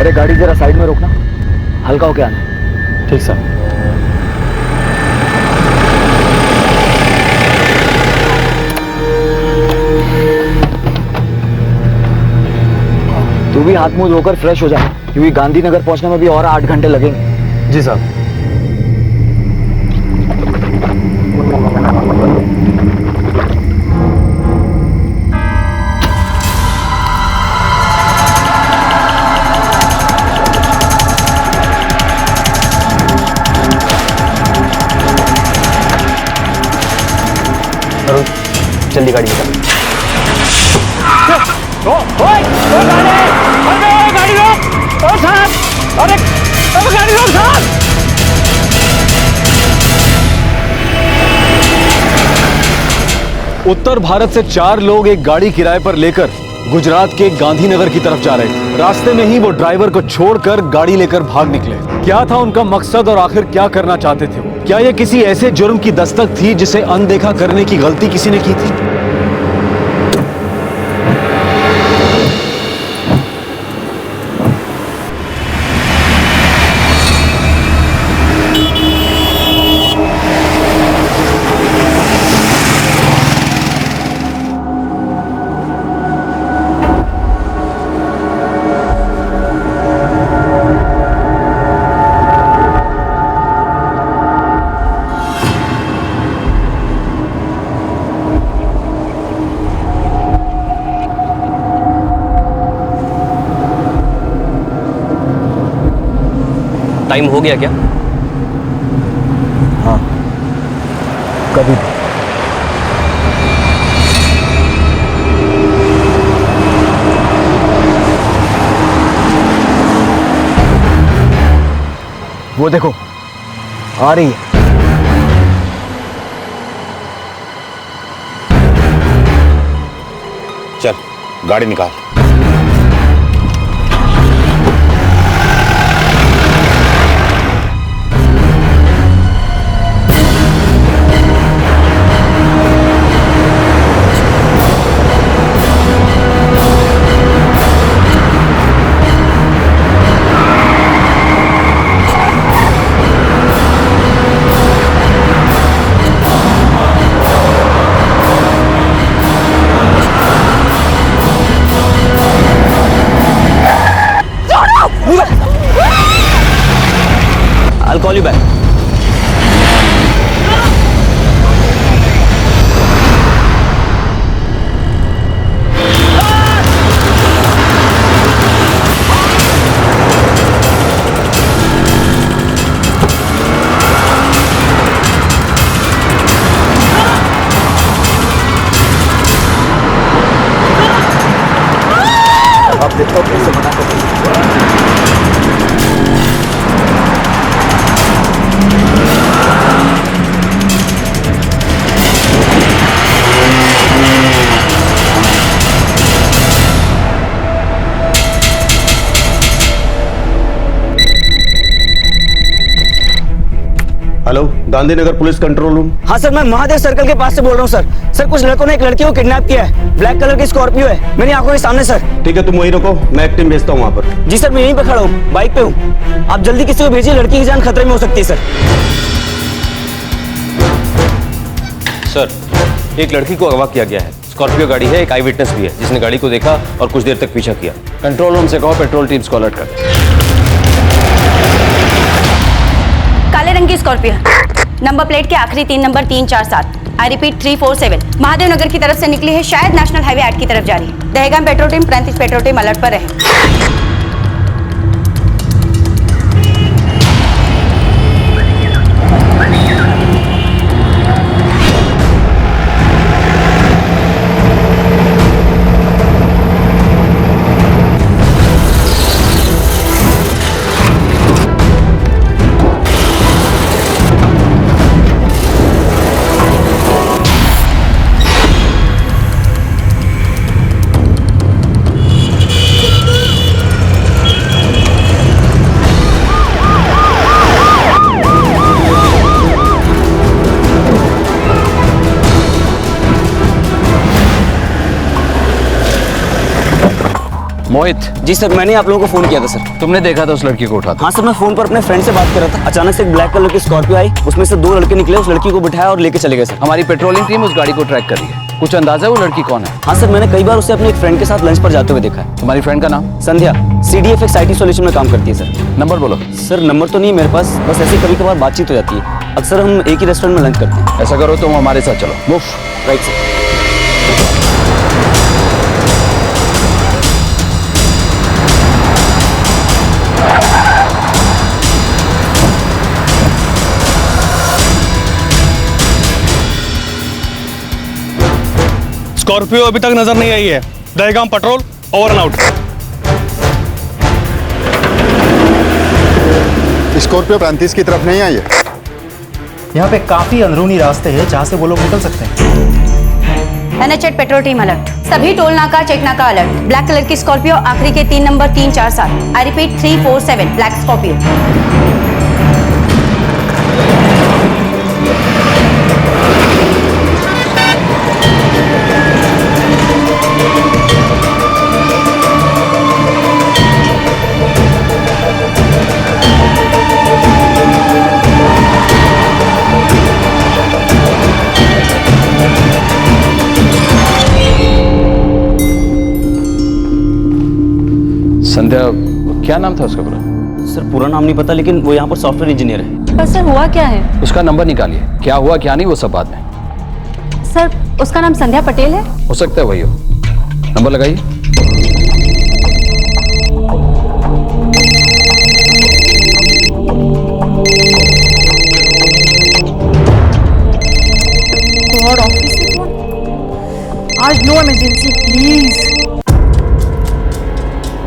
अरे गाड़ी जरा साइड में रोकना, हल्का होके आना। ठीक सर। तू भी हाथ मुंह धोकर फ्रेश हो जा, क्योंकि गांधीनगर पहुंचने में भी और 8 घंटे लगेंगे। जी साहब। जल्दी गाड़ी निकाल। गाड़ी रोक! ओ साहब! अरे गाड़ी रोक साहब! उत्तर भारत से 4 लोग एक गाड़ी किराए पर लेकर गुजरात के गांधीनगर की तरफ जा रहे थे। रास्ते में ही वो ड्राइवर को छोड़कर गाड़ी लेकर भाग निकले। क्या था उनका मकसद और आखिर क्या करना चाहते थे वो? क्या ये किसी ऐसे जुर्म की दस्तक थी जिसे अनदेखा करने की गलती किसी ने की थी? टाइम हो गया क्या? हाँ, कभी वो देखो आ रही है। चल गाड़ी निकाल। I'll call you back. अब देखता हूँ कैसे मना करते हैं। Hello, Gandhinagar police control room. हाँ सर, मैं महादेव सर्कल के पास से बोल रहा हूँ सर। सर कुछ लड़कों ने एक लड़की को किडनैप किया है। ब्लैक कलर की स्कॉर्पियो है, मेरी आंखों के सामने सर। ठीक है, तुम वहीं रुको, मैं एक टीम भेजता हूँ वहाँ पर। जी सर, मैं यहीं पे खड़ा हूँ, बाइक पे हूँ। आप जल्दी किसी को भेजिए, लड़की की जान खतरे में हो सकती है सर। सर, एक लड़की को अगवा किया गया है। स्कॉर्पियो गाड़ी है, एक आई विटनेस भी है जिसने गाड़ी को देखा और कुछ देर तक पीछा किया। कंट्रोल रूम से कहो पेट्रोल टीम्स को अलर्ट कर। काले रंग की स्कॉर्पियो, नंबर प्लेट के आखिरी 3 नंबर 347। I repeat 347। महादेव नगर की तरफ से निकली है, शायद नेशनल हाईवे 8 की तरफ जा रही है। Dahegam petrol team, 35 petrol team alert पर रहे। मोहित, जी सर, मैंने आप लोगों को फोन किया था सर। तुमने देखा था उस लड़की को उठाते? हाँ सर, मैं फोन पर अपने फ्रेंड से बात कर रहा था। अचानक से एक ब्लैक कलर की स्कॉर्पियो आई, उसमें से 2 लड़के निकले, उस लड़की को बिठाया और लेके चले गए सर। हमारी पेट्रोलिंग टीम उस गाड़ी को ट्रैक कर रही है। कुछ अंदाजा है वो लड़की कौन है? हाँ सर, मैंने कई बार उसे अपने एक फ्रेंड के साथ लंच पर जाते हुए देखा है। तुम्हारी फ्रेंड का नाम? संध्या, CDFX IT सॉल्यूशन में काम करती है सर। नंबर बोलो। सर नंबर तो नहीं मेरे पास, बस ऐसे कभी कभार बातचीत हो जाती है। अक्सर हम एक ही रेस्टोरेंट में लंच करते हैं। ऐसा करो, तुम हमारे साथ चलो। मूव। Right sir. स्कॉर्पियो अभी तक नजर नहीं आई है। Dahegam petrol, over and out. Scorpio 35 की तरफ नहीं आई है। यहाँ पे काफी अंदरूनी रास्ते हैं जहाँ से वो लोग निकल सकते हैं। NH8 पेट्रोल टीम अलर्ट, सभी टोल नाका चेक नाका अलर्ट। ब्लैक कलर की स्कॉर्पियो आखिरी के 3 number 347, I repeat 347 black Scorpio. Sandhya, क्या नाम था उसका पूरा? सर पूरा नाम नहीं पता, लेकिन वो यहाँ पर सॉफ्टवेयर इंजीनियर है। पर सर हुआ क्या है? उसका नंबर निकालिए। क्या हुआ क्या नहीं वो सब बाद में। सर उसका नाम संध्या पटेल है। हो सकता है वही हो। नंबर लगाइए। गॉड, ऑफिस से फोन। आज नो इमरजेंसी प्लीज।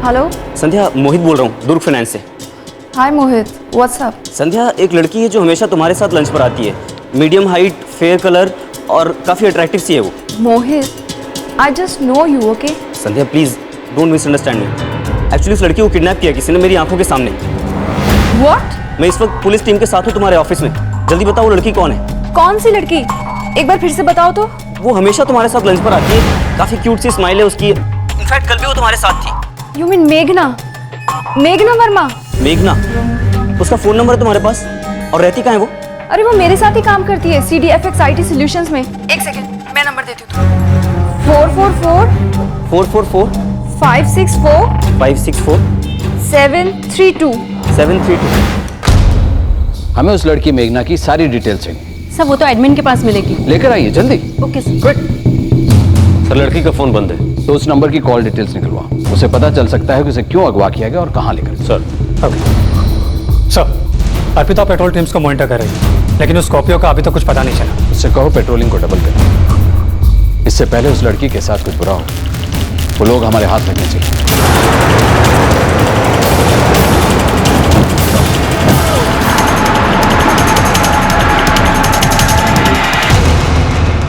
हेलो संध्या, मोहित बोल रहा हूँ, दुर्ग फाइनेंस से। हाय मोहित, व्हाट्सअप? संध्या, एक लड़की है जो हमेशा तुम्हारे साथ लंच पर आती है। मीडियम हाइट, फेयर कलर और काफी अट्रैक्टिव सी है वो। Mohit, I just know you, okay? Sandhya please don't misunderstand me. Actually उस लड़की को किडनैप किया किसी ने मेरी आंखों के सामने। व्हाट? मैं इस वक्त पुलिस टीम के साथ हूँ तुम्हारे ऑफिस में। जल्दी बताओ वो लड़की कौन है? कौन सी लड़की? एक बार फिर से बताओ तो। वो हमेशा तुम्हारे साथ लंच पर आती है, काफी क्यूट सी स्माइल है उसकी। इनफैक्ट कल भी वो तुम्हारे साथ थी। यू मीन मेघना? मेघना वर्मा? मेघना? उसका फोन नंबर है तुम्हारे पास? और रहती कहाँ है वो? अरे वो मेरे साथ ही काम करती है CDFX IT सॉल्यूशंस में। एक सेकंड, मैं नंबर देती हूँ। 444 564 564 732। 732। हमें उस लड़की मेघना की सारी डिटेल चाहिए। सर वो तो एडमिन के पास मिलेगी। लेकर आइए जल्दी। Okay sir. सर लड़की का फोन बंद है, तो उस नंबर की कॉल डिटेल्स निकलवा। उसे पता चल सकता है कि उसे क्यों अगवा किया गया और कहाँ लेकर। सर अर्पिता पेट्रोल टीम्स को मॉनिटर कर रही है, लेकिन उस स्कॉर्पियो का अभी तक कुछ पता नहीं चला। उससे कहो पेट्रोलिंग को डबल कर। इससे पहले उस लड़की के साथ कुछ बुरा हो, वो लोग हमारे हाथ लगने चाहिए।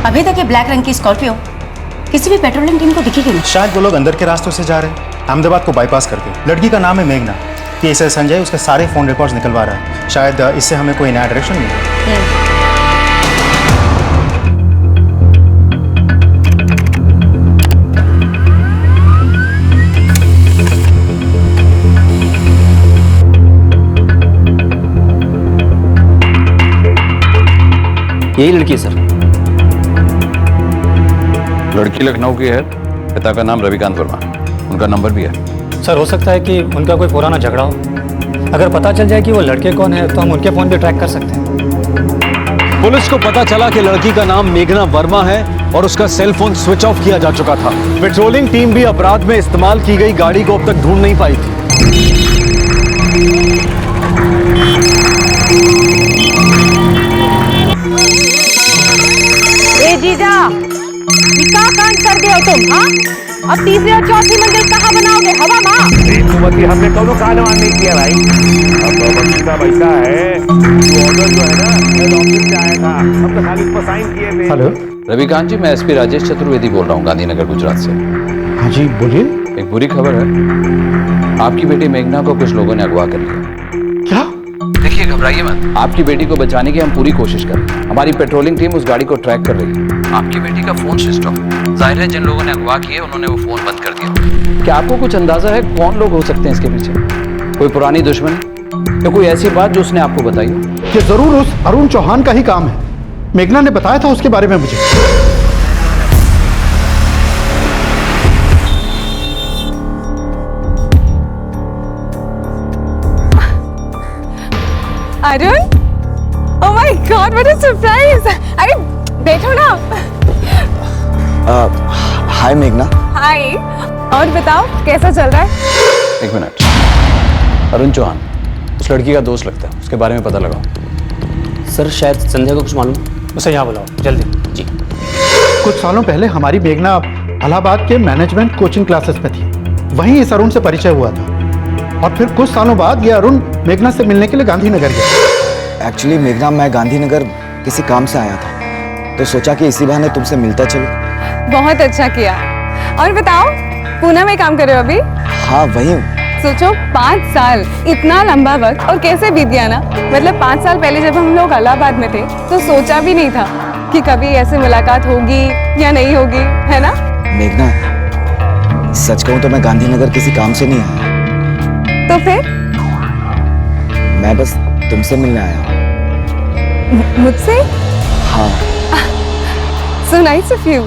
अभी तक ये ब्लैक रंग की स्कॉर्पियो किसी भी पेट्रोलिंग टीम को दिखी क्यों नहीं? शायद वो लोग अंदर के रास्तों से जा रहे हैं, अहमदाबाद को बाईपास करके। लड़की का नाम है मेघना। PSI संजय उसके सारे फोन रिकॉर्ड्स निकलवा रहा है। शायद इससे हमें कोई नया डायरेक्शन मिले। यही लड़की है सर। लड़की लखनऊ की है, पिता का नाम रविकांत वर्मा, उनका नंबर भी है। सर हो सकता है कि उनका कोई पुराना झगड़ा हो। अगर पता चल जाए कि वो लड़के कौन है तो हम उनके फोन भी ट्रैक कर सकते हैं। पुलिस को पता चला कि लड़की का नाम मेघना वर्मा है और उसका सेल फोन स्विच ऑफ किया जा चुका था। पेट्रोलिंग टीम भी अपराध में इस्तेमाल की गई गाड़ी को अब तक ढूंढ नहीं पाई थी। ए जीजा, ये क्या कांड कर दिया तुम? हाँ, अब तीसरी और चौथी मंजिल कहाँ बनाओगे? हवा माँ? हमने कौनो कानवान नहीं किया भाई। अब बच्ची का पैसा है, ऑर्डर जो है ना हेड ऑफिस से आया था, हम तो खाली इस पर साइन किए थे। हेलो। रविकांत जी, मैं SP राजेश चतुर्वेदी बोल रहा हूँ, गांधीनगर गुजरात से। हाँ जी बोलिए। एक बुरी खबर है, आपकी बेटी मेघना को कुछ लोगों ने अगवा कर लिया। क्या? देखिए घबराइए मत, आपकी बेटी को बचाने की हम पूरी कोशिश कर रहे हैं। हमारी पेट्रोलिंग टीम उस गाड़ी को ट्रैक कर रही है। आपकी बेटी का फोन स्विच ऑफ, जाहिर है जिन लोगों ने अगवा किए उन्होंने वो फोन बंद कर दिया। क्या आपको कुछ अंदाजा है कौन लोग हो सकते हैं इसके पीछे? कोई पुरानी दुश्मनी या कोई ऐसी बात जो उसने आपको बताई हो? ये जरूर उस अरुण चौहान का ही काम है। मेघना ने बताया था उसके बारे में मुझे। Arun, oh my God, what a surprise. अरे बैठो ना। हाय मेघना। हाय, और बताओ कैसा चल रहा है? एक मिनट, अरुण चौहान उस लड़की का दोस्त लगता है, उसके बारे में पता लगाओ। सर शायद संध्या को कुछ मालूम। उसे यहाँ बुलाओ जल्दी। जी। कुछ सालों पहले हमारी मेघना इलाहाबाद के मैनेजमेंट कोचिंग क्लासेस में थी। वहीं इस अरुण से परिचय हुआ था और फिर कुछ सालों बाद ये अरुण मेघना से मिलने के लिए गांधीनगर गया। एक्चुअली मेघना, मैं गांधीनगर किसी काम से आया था, तो सोचा कि इसी बहाने तुमसे मिलता चलो। बहुत अच्छा किया। और बताओ, पूना में काम कर रहे हो अभी? हाँ वही हूँ। सोचो 5 साल, इतना लंबा वक्त, और कैसे बीत गया ना। मतलब 5 साल पहले जब हम लोग इलाहाबाद में थे तो सोचा भी नहीं था कि कभी ऐसे मुलाकात होगी या नहीं होगी, है ना? मेघना, सच कहूँ तो मैं गांधीनगर किसी काम से नहीं आया। तो फिर? मैं बस तुमसे मिलने आया हूँ। मुझसे? हाँ। So nice of you.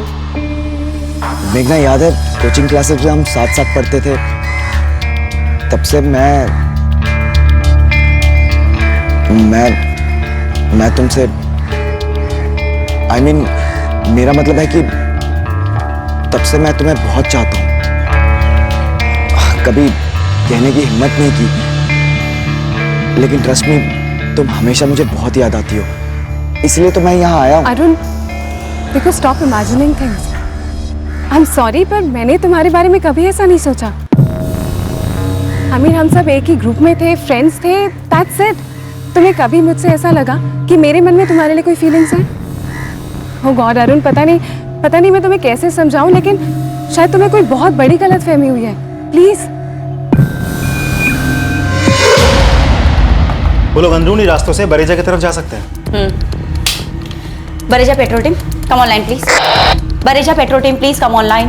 मेघना, याद है कोचिंग क्लासेस में हम साथ साथ पढ़ते थे? तब से मैं तुमसे मेरा मतलब है कि तब से मैं तुम्हें बहुत चाहता हूँ। कभी कहने की हिम्मत नहीं की, लेकिन ट्रस्ट मी, तुम हमेशा मुझे बहुत याद आती हो, इसलिए तो मैं यहाँ आया हूँ। अरुण, देखो, stop imagining things. I am sorry, पर मैंने तुम्हारे बारे में कभी ऐसा नहीं सोचा। हम सब एक ही ग्रुप में थे, फ्रेंड्स थे, दैट्स इट। तुम्हें कभी मुझसे ऐसा लगा कि मेरे मन में तुम्हारे लिए कोई फीलिंग्स हैं? ओह गॉड अरुण, पता नहीं मैं तुम्हें कैसे समझाऊं, लेकिन शायद तुम्हें कोई बहुत बड़ी गलतफहमी हुई है। प्लीज। वो लोग अंदरूनी रास्तों से बरेजा की तरफ जा सकते हैं। Bareja petrol team, come online please. Bareja petrol team please come online.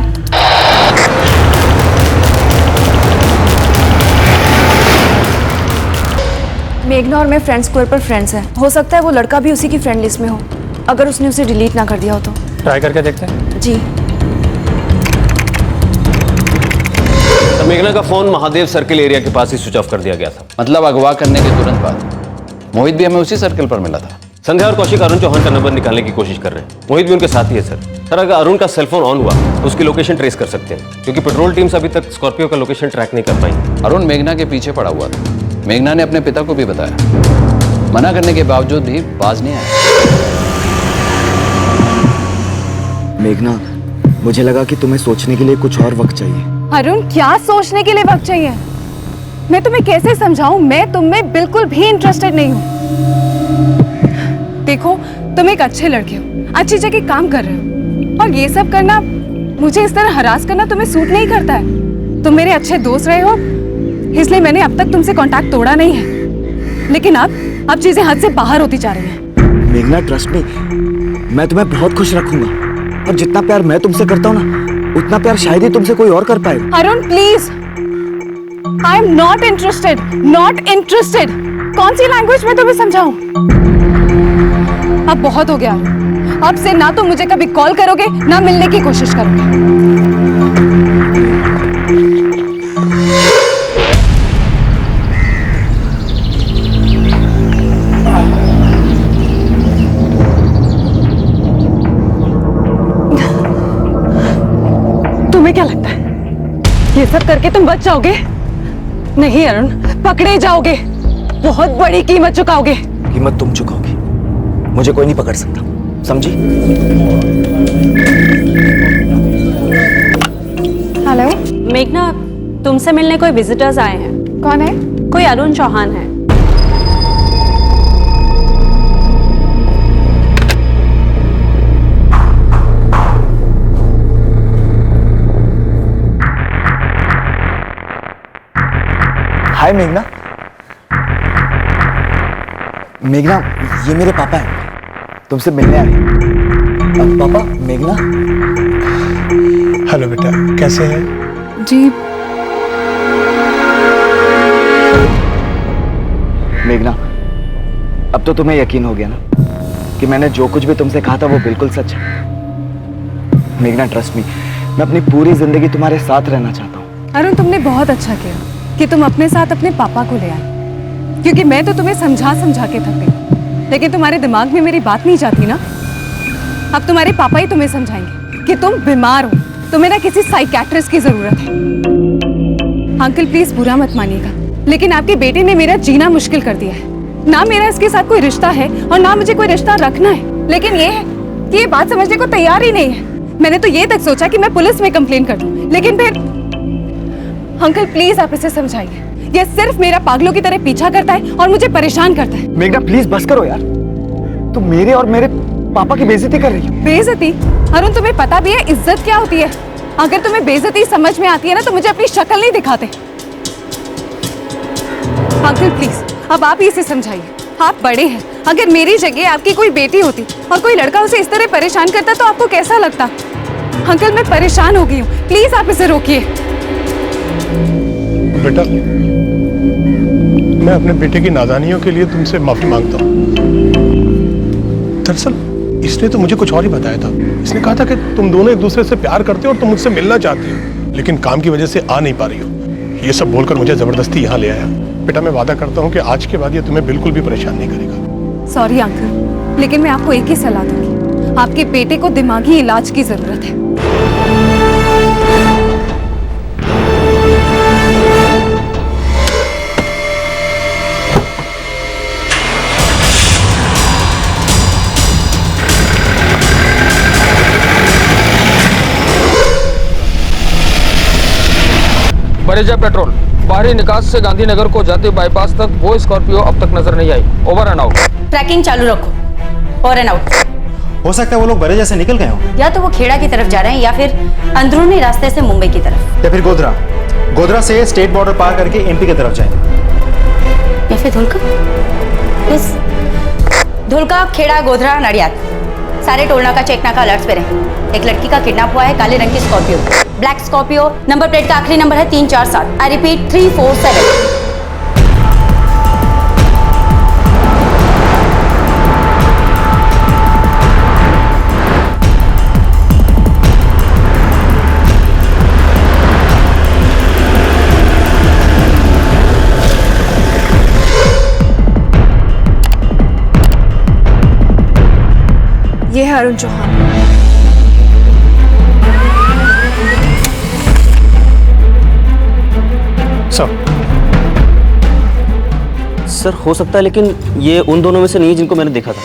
मेघना और मैं फ्रेंड स्क्वायर पर फ्रेंड्स हैं। हो सकता है वो लड़का भी उसी की फ्रेंड लिस्ट में हो, अगर उसने उसे डिलीट ना कर दिया हो तो। ट्राई करके देखते हैं। जी। तो मेघना का फोन महादेव सर्किल एरिया के पास ही स्विच ऑफ कर दिया गया था। मतलब अगवा करने के तुरंत बाद मोहित भी हमें उसी सर्कल पर मिला था। संध्या और कौशिक अरुण चौहान का नंबर निकालने की कोशिश कर रहे हैं। मोहित भी उनके साथ ही है सर। सर, अगर अरुण का सेलफोन ऑन हुआ तो उसकी लोकेशन ट्रेस कर सकते हैं, क्योंकि पेट्रोल टीम्स अभी तक स्कॉर्पियो का लोकेशन ट्रैक नहीं कर पाई। अरुण मेघना के पीछे पड़ा हुआ था। मेघना ने अपने पिता को भी बताया, मना करने के बावजूद भी बाज नहीं आया। मेघना, मुझे लगा कि तुम्हें सोचने के लिए कुछ और वक्त चाहिए। अरुण, क्या सोचने के लिए वक्त चाहिए? मैं तुम्हें कैसे समझाऊं? मैं तुम में बिल्कुल भी इंटरेस्टेड नहीं हूँ। देखो, तुम एक अच्छे लड़के हो, अच्छी जगह काम कर रहे हो, और ये सब करना, मुझे इस तरह हरास करना तुम्हें सूट नहीं करता है। तुम मेरे अच्छे दोस्त रहे हो, इसलिए मैंने अब तक तुमसे कांटेक्ट तोड़ा नहीं है, लेकिन अब चीजें हद से बाहर होती जा रही हैं। मेघना, ट्रस्ट मी, मैं तुम्हें बहुत खुश रखूंगा, और जितना प्यार मैं तुमसे करता हूँ ना, उतना प्यार शायद ही तुमसे कोई और कर पाएगा। Arun please, I am not interested, not interested. कौन सी लैंग्वेज में तुम्हें समझाऊं? अब बहुत हो गया। अब से ना तुम मुझे कभी कॉल करोगे, ना मिलने की कोशिश करोगे। तुम्हें क्या लगता है ये सब करके तुम बच जाओगे? नहीं अरुण, पकड़े जाओगे, बहुत बड़ी कीमत चुकाओगे। कीमत तुम चुकाओगी, मुझे कोई नहीं पकड़ सकता, समझी? हेलो मेघना, तुमसे मिलने कोई विजिटर्स आए हैं। कौन है? कोई अरुण चौहान है। हाय मेघना। मेघना, ये मेरे पापा हैं, तुमसे मिलने आए। पापा, मेघना। हेलो बेटा, कैसे हैं? जी मेघना, अब तो तुम्हें यकीन हो गया ना कि मैंने जो कुछ भी तुमसे कहा था वो बिल्कुल सच है। मेघना, ट्रस्ट मी, मैं अपनी पूरी जिंदगी तुम्हारे साथ रहना चाहता हूँ। अरुण, तुमने बहुत अच्छा किया कि तुम अपने साथ अपने पापा को ले आए, क्योंकि मैं तो तुम्हें समझा समझा के थक गई, लेकिन तुम्हारे दिमाग में मेरी बात नहीं जाती ना। अब तुम्हारे पापा ही तुम्हें समझाएंगे कि तुम बीमार हो, तुम्हें ना किसी साइकियाट्रिस्ट की जरूरत है। अंकल प्लीज बुरा मत मानिएगा, लेकिन आपके बेटे ने मेरा जीना मुश्किल कर दिया है। ना मेरा इसके साथ कोई रिश्ता है और ना मुझे कोई रिश्ता रखना है, लेकिन ये है कि ये बात समझने को तैयार ही नहीं है। मैंने तो ये तक सोचा कि मैं पुलिस में कंप्लेन कर दूं, लेकिन फिर अंकल प्लीज आप इसे समझाइए, ये सिर्फ मेरा पागलों की तरह पीछा करता है और मुझे परेशान करता है। मेघना प्लीज बस करो यार, तुम मेरे और मेरे पापा की बेइज्जती कर रही हो। बेइज्जती? अरुण, तुम्हें पता भी है इज्जत क्या होती है? अगर तुम्हें बेइज्जती समझ में आती है ना तो मुझे अपनी शक्ल नहीं दिखाते। अंकल प्लीज अब आप ही इसे समझाइए, आप बड़े हैं। अगर मेरी जगह आपकी कोई बेटी होती और कोई लड़का उसे इस तरह परेशान करता तो आपको कैसा लगता? अंकल मैं परेशान हो गई हूँ, प्लीज आप इसे रोकिए। बेटा, मैं अपने बेटे की नादानियों के लिए तुमसे माफी मांगता हूँ। दरअसल इसने तो मुझे कुछ और ही बताया था। इसने कहा था कि तुम दोनों एक दूसरे से प्यार करते हो और तुम मुझसे मिलना चाहती हो, लेकिन काम की वजह से आ नहीं पा रही हो। ये सब बोलकर मुझे जबरदस्ती यहाँ ले आया। बेटा, मैं वादा करता हूँ कि आज के बाद ये तुम्हें बिल्कुल भी परेशान नहीं करेगा। सॉरी अंकल, लेकिन मैं आपको एक ही सलाह दूंगी, आपके बेटे को दिमागी इलाज की जरूरत है। बरेजा पेट्रोल, बाहरी निकास से गांधीनगर को जाते बाईपास तक वो स्कॉर्पियो अब तक नजर नहीं आई। Over and out. ट्रैकिंग चालू रखो। Over and out. हो सकता है वो लोग बरेजा से निकल गए हों, या तो वो खेड़ा की तरफ जा रहे हैं या फिर अंदरूनी रास्ते से मुंबई की तरफ, या फिर गोधरा से स्टेट बॉर्डर पार करके एमपी की तरफ जाएंगे, या फिर धुलका। यस, धुलका, खेड़ा, गोधरा, नडियाद, सारे टोल नाका चेक नाका अलर्ट्स पे रहे। एक लड़की का किडनैप हुआ है, काले रंग की Scorpio, black Scorpio, number plate का आखिरी नंबर है 347। I repeat 347। ये है अरुण चौहान। सर हो सकता है, लेकिन ये उन दोनों में से नहीं जिनको मैंने देखा था।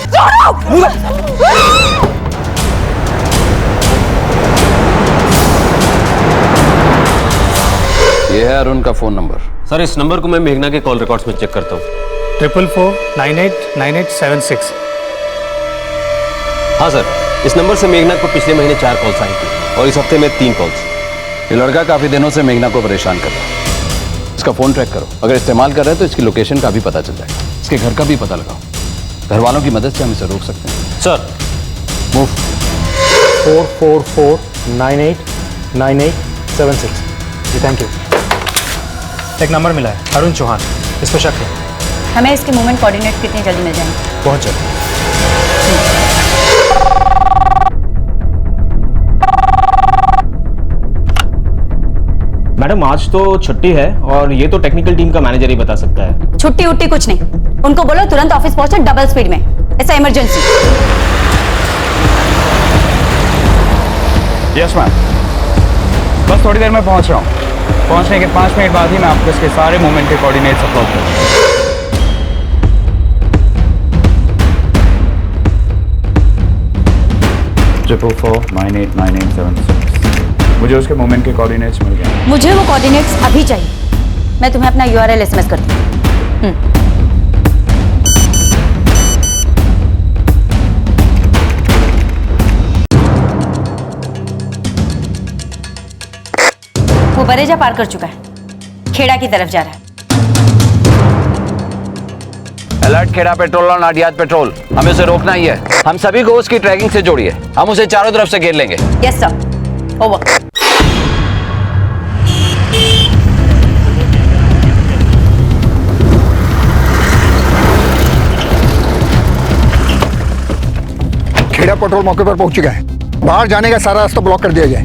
ये है अरुण का फोन नंबर। सर इस नंबर को मैं मेघना के कॉल रिकॉर्ड्स में चेक करता हूँ। 444989876। हाँ सर, इस नंबर से मेघना को पिछले महीने 4 कॉल्स आई थी और इस हफ्ते में 3 कॉल्स। ये लड़का काफी दिनों से मेघना को परेशान कर रहा है। इसका फोन ट्रैक करो, अगर इस्तेमाल कर रहे हैं तो इसकी लोकेशन का भी पता चल जाएगा। इसके घर का भी पता लगाओ, घर वालों की मदद से हम इसे रोक सकते हैं। Sir move. 444989876। जी थैंक यू। एक नंबर मिला है, अरुण चौहान, इस पर शक है। हमें इसके मूवमेंट कोऑर्डिनेट कितनी जल्दी मिल जाएंगे? बहुत जल्दी। मैडम आज तो छुट्टी है और ये तो टेक्निकल टीम का मैनेजर ही बता सकता है। छुट्टी उट्टी कुछ नहीं, उनको बोलो तुरंत ऑफिस पहुंचे डबल स्पीड में, ऐसा इमरजेंसी। यस मैम, बस थोड़ी देर में पहुंच रहा हूँ। पहुंचने के 5 मिनट बाद ही मैं आपको इसके सारे मूवमेंट के कोऑर्डिनेट्स अपलोड करूँगा। ट्रिपल 4989876। मुझे उसके मूवमेंट के कोऑर्डिनेट्स मिल गए। मुझे वो कोऑर्डिनेट्स अभी चाहिए। मैं तुम्हें अपना URL SMS करती हूँ। वो बरेजा पार कर चुका है, खेड़ा की तरफ जा रहा है। अलर्ट खेड़ा पेट्रोल और नाडियाद पेट्रोल, हमें उसे रोकना ही है। हम सभी को उसकी ट्रैकिंग से जोड़िए, हम उसे चारों तरफ से घेर लेंगे। Yes sir, over. Kheda patrol मौके पर पहुंच चुका है। बाहर जाने का सारा रास्ता ब्लॉक कर दिया जाए।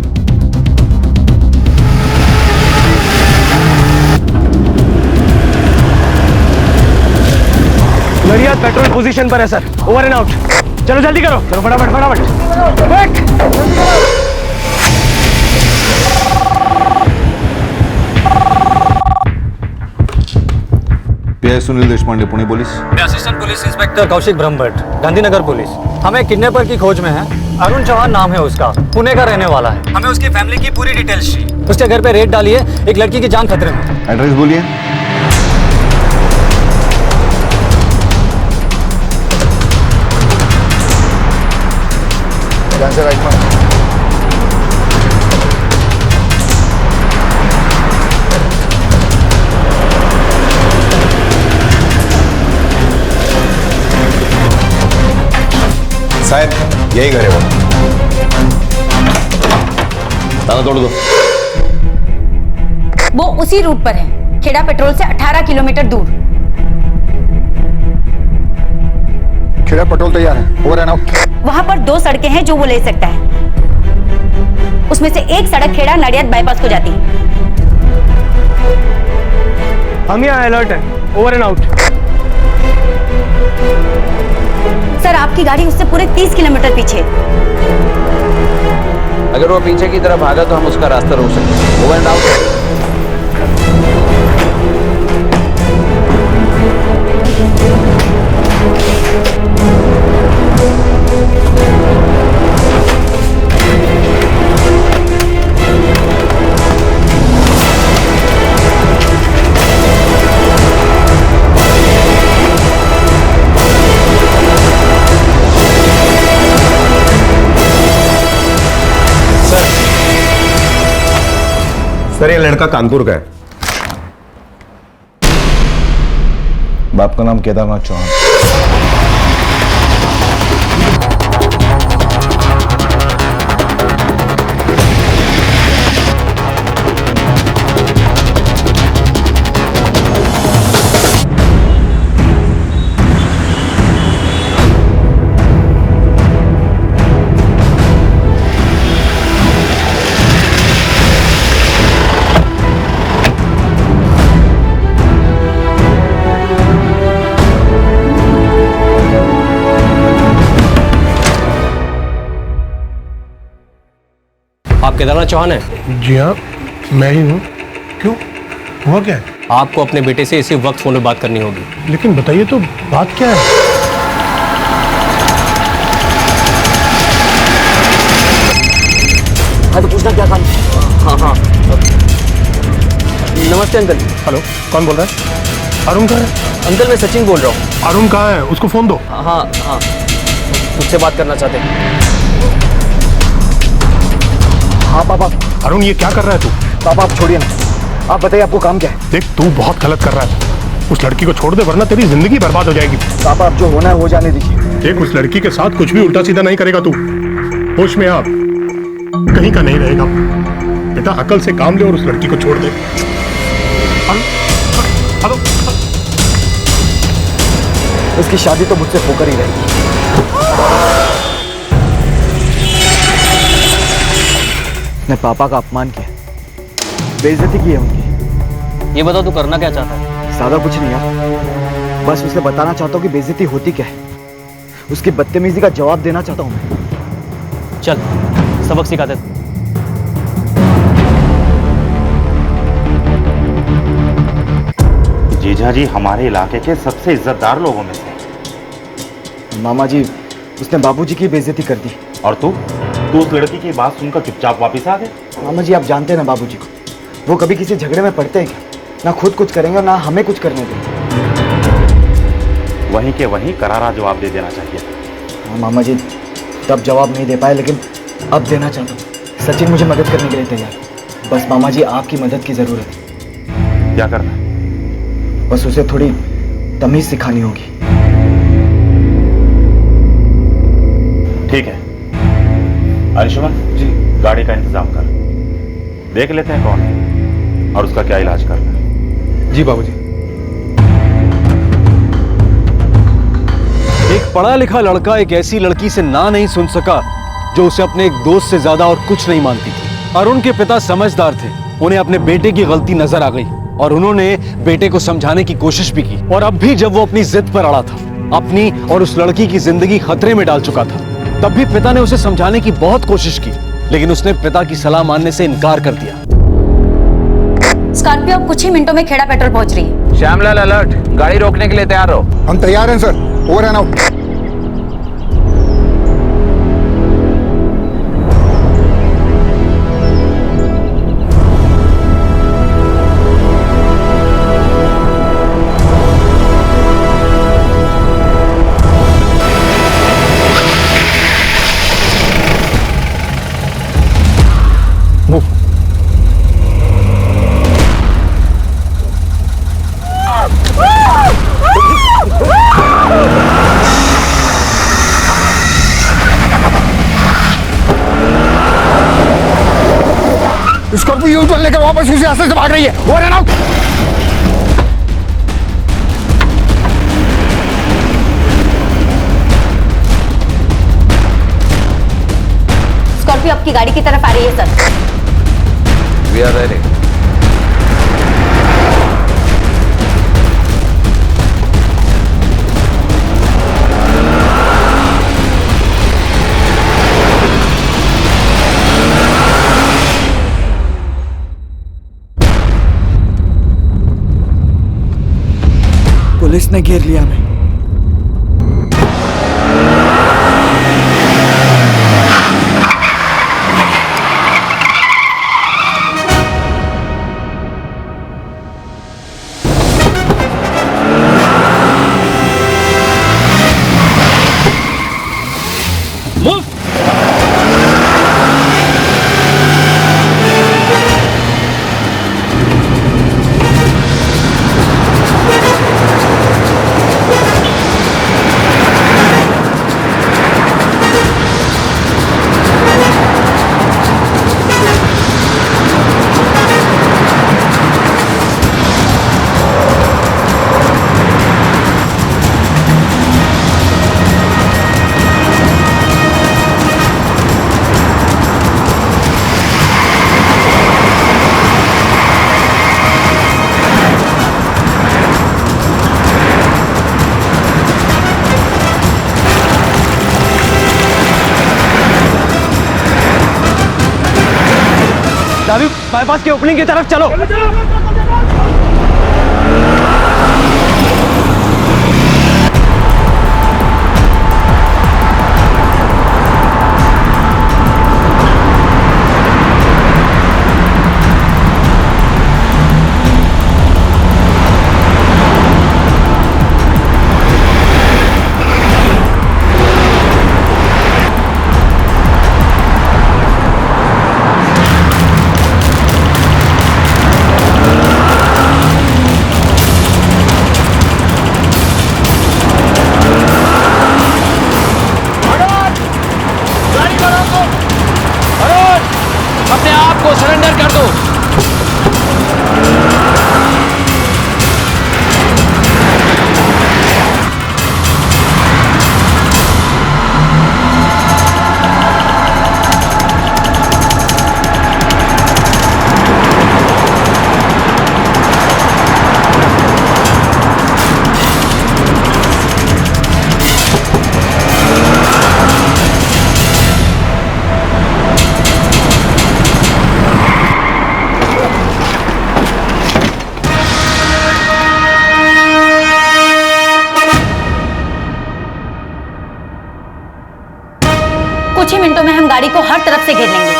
नरिया पेट्रोल पोजीशन पर है सर, ओवर एंड आउट। चलो जल्दी करो, चलो फटाफट फटाफट quick. Pi Sunil Deshpande, Pune police. Assistant police inspector Kaushik Brahmbhatt, Gandhinagar police. हमें किडनैपर की खोज में है। अरुण चौहान नाम है उसका, पुणे का रहने वाला है। हमें उसकी फैमिली की पूरी डिटेल्स चाहिए। उसके घर पे रेड डाली है, एक लड़की की जान खतरे में। एड्रेस बोलिए। ध्यान से राइट में। शायद यही घर है वो। ताला तोड़ दो। वो उसी रूट पर है, खेड़ा पेट्रोल से 18 किलोमीटर दूर। खेड़ा पेट्रोल तैयार है, ओवर एंड आउट। वहां पर 2 सड़कें हैं जो वो ले सकता है। उसमें से एक सड़क खेड़ा नडियाद बाईपास को जाती है। हम यहाँ अलर्ट है, ओवर एंड आउट। सर आपकी गाड़ी उससे पूरे 30 किलोमीटर पीछे है। अगर वो पीछे की तरफ भागा तो हम उसका रास्ता रोक सकते हैं। Over and out. सर ये लड़का कानपुर का है। बाप का नाम केदारनाथ चौहान। आप केदारनाथ चौहान हैं? जी हाँ, मैं ही हूँ। क्यों, हुआ क्या है? आपको अपने बेटे से इसी वक्त फोन पे बात करनी होगी। लेकिन बताइए तो बात क्या है? हाँ तो पूछना क्या काम? हाँ नमस्ते अंकल। हेलो, कौन बोल रहा है? अरुण कहाँ है? अंकल मैं सचिन बोल रहा हूँ। अरुण कहाँ है? उसको फोन दो। हाँ मुझसे बात करना चाहते हैं। हाँ पापा। अरुण ये क्या कर रहा है तू? पापा आप छोड़िए ना, आप बताइए आपको काम क्या है? देख तू बहुत गलत कर रहा है। उस लड़की को छोड़ दे वरना तेरी जिंदगी बर्बाद हो जाएगी। पापा आप जो होना है हो जाने दीजिए। देख उस लड़की के साथ कुछ भी उल्टा सीधा नहीं करेगा तू। होश में आप कहीं का नहीं रहेगा। बेटा अकल से काम ले और उस लड़की को छोड़ दे। उसकी शादी तो मुझसे होकर ही रहेगी। मैं पापा का अपमान किया, बेइज्जती की है उनकी। ये बताओ तू करना क्या चाहता है? ज्यादा कुछ नहीं यार, बस उसे बताना चाहता हूँ कि बेइज्जती होती क्या है। उसकी बदतमीजी का जवाब देना चाहता हूँ मैं। चल सबक सिखा दे। जीजा जी हमारे इलाके के सबसे इज्जतदार लोगों में से। मामा जी उसने बाबूजी की बेइज्जती कर दी। और तू उस लड़की की बात सुनकर चुपचाप वापस आ गए। मामा जी आप जानते हैं ना बाबूजी को, वो कभी किसी झगड़े में पड़ते हैं क्या? ना खुद कुछ करेंगे और ना हमें कुछ करने देंगे। वहीं के वहीं करारा जवाब दे देना चाहिए। हाँ मामा जी तब जवाब नहीं दे पाए, लेकिन अब देना चाहता हूँ। सचिन मुझे मदद करने के लिए तैयार है। बस मामा जी आपकी मदद की जरूरत है। क्या करना है? बस उसे थोड़ी तमीज सिखानी होगी। ठीक है अंशुमन जी, गाड़ी का इंतजाम कर। देख लेते हैं कौन है और उसका क्या इलाज करना है। जी बाबूजी। एक पढ़ा लिखा लड़का एक ऐसी लड़की से ना नहीं सुन सका जो उसे अपने एक दोस्त से ज्यादा और कुछ नहीं मानती थी। अरुण के पिता समझदार थे, उन्हें अपने बेटे की गलती नजर आ गई और उन्होंने बेटे को समझाने की कोशिश भी की। और अब भी जब वो अपनी जिद पर अड़ा था, अपनी और उस लड़की की जिंदगी खतरे में डाल चुका था, तब भी पिता ने उसे समझाने की बहुत कोशिश की, लेकिन उसने पिता की सलाह मानने से इनकार कर दिया। स्कॉर्पियो अब कुछ ही मिनटों में खेड़ा पेट्रोल पहुंच रही है। श्यामलाल अलर्ट, गाड़ी रोकने के लिए तैयार रहो। हम तैयार हैं sir, over and out. Scorpio U turn लेकर वापस उसी रास्ते से भाग रही है। Over and out. स्कॉर्पियो आपकी गाड़ी की तरफ आ रही है sir. We are ready. Police ने घेर लिया हमें। बाईपास के ओपनिंग की तरफ चलो। अपने आप को सरेंडर कर दो। कुछ ही मिनटों में हम गाड़ी को हर तरफ से घेर लेंगे।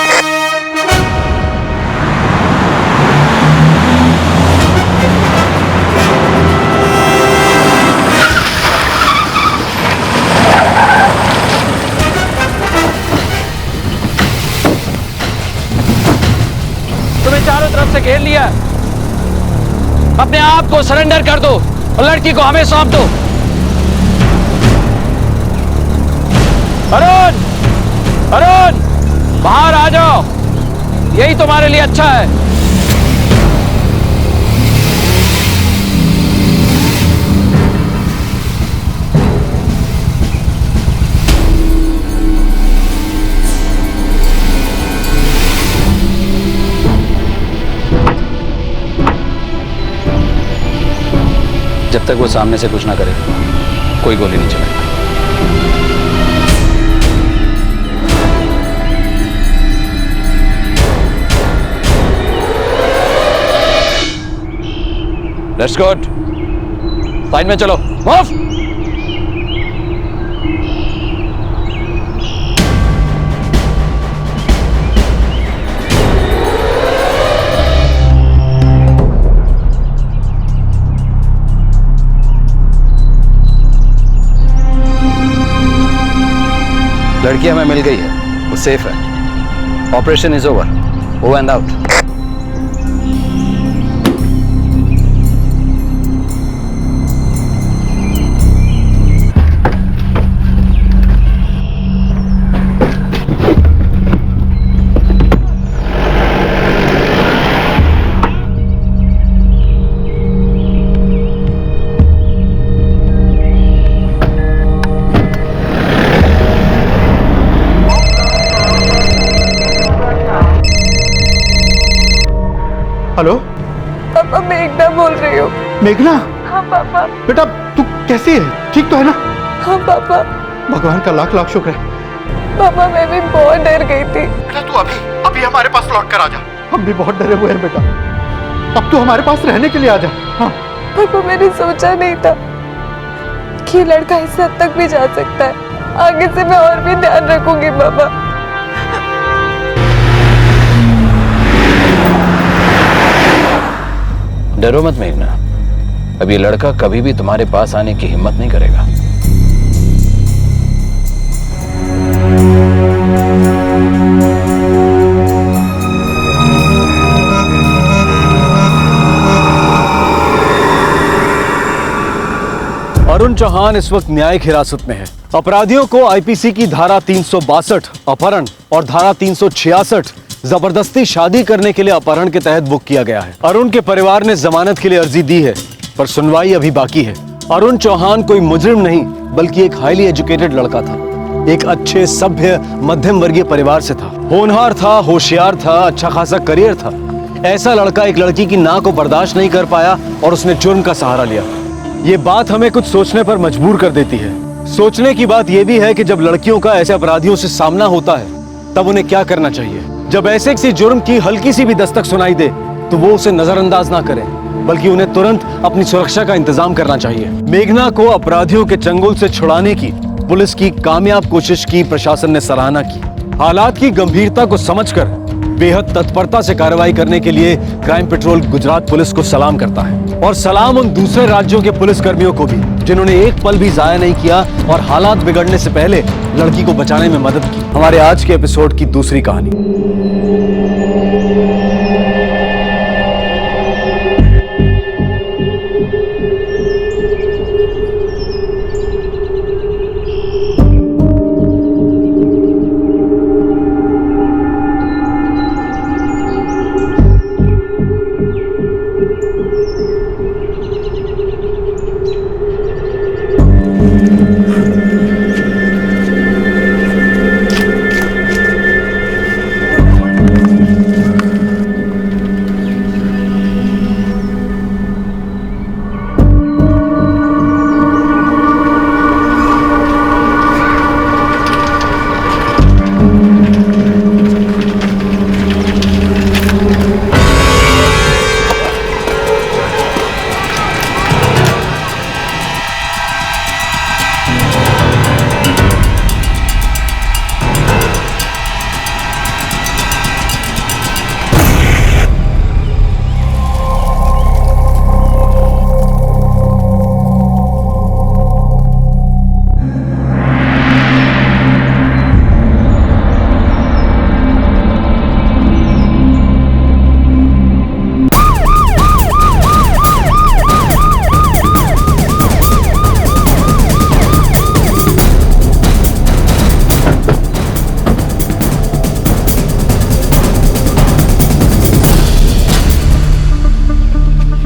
तुम्हें चारों तरफ से घेर लिया, अपने आप को सरेंडर कर दो और लड़की को हमें सौंप दो। अरुण, अरुण, बाहर आ जाओ, यही तुम्हारे लिए अच्छा है। तक वो सामने से कुछ ना करे कोई गोली नहीं चलेगा। लेट्स गो, साइड में चलो, मूव। लड़की हमें मिल गई है, वो सेफ है। Operation is over, go and out. Hello पापा, मेघना बोल रही हूँ। मेघना? हाँ पापा। बेटा तू कैसी है, ठीक तो है ना? हाँ पापा। भगवान का लाख लाख शुक्र है। पापा मैं भी बहुत डर गई थी। बेटा तू अभी हमारे पास लौट कर आ जा। हम भी बहुत डरे हुए हैं बेटा, अब तू हमारे पास रहने के लिए आ जा। हाँ पापा, मैंने सोचा नहीं था कि ये लड़का इस हद तक भी जा सकता है। आगे से मैं और भी ध्यान रखूंगी पापा। डरो मत मेघना, अब ये लड़का कभी भी तुम्हारे पास आने की हिम्मत नहीं करेगा। अरुण चौहान इस वक्त न्यायिक हिरासत में है। अपराधियों को आईपीसी की धारा 362 अपहरण और धारा 366 जबरदस्ती शादी करने के लिए अपहरण के तहत बुक किया गया है। अरुण के परिवार ने जमानत के लिए अर्जी दी है, पर सुनवाई अभी बाकी है। अरुण चौहान कोई मुजरिम नहीं, बल्कि एक हाईली एजुकेटेड लड़का था। एक अच्छे सभ्य मध्यम वर्गीय परिवार से था। होनहार था, होशियार था, अच्छा खासा करियर था। ऐसा लड़का एक लड़की की ना को बर्दाश्त नहीं कर पाया और उसने जुर्म का सहारा लिया। ये बात हमें कुछ सोचने पर मजबूर कर देती है। सोचने की बात यह भी है कि जब लड़कियों का ऐसे अपराधियों से सामना होता है तब उन्हें क्या करना चाहिए। जब ऐसे किसी जुर्म की हल्की सी भी दस्तक सुनाई दे तो वो उसे नजरअंदाज ना करें, बल्कि उन्हें तुरंत अपनी सुरक्षा का इंतजाम करना चाहिए। मेघना को अपराधियों के चंगुल से छुड़ाने की पुलिस की कामयाब कोशिश की प्रशासन ने सराहना की। हालात की गंभीरता को समझकर बेहद तत्परता से कार्रवाई करने के लिए क्राइम पेट्रोल गुजरात पुलिस को सलाम करता है, और सलाम उन दूसरे राज्यों के पुलिस कर्मियों को भी जिन्होंने एक पल भी जाया नहीं किया और हालात बिगड़ने से पहले लड़की को बचाने में मदद की। हमारे आज के एपिसोड की दूसरी कहानी।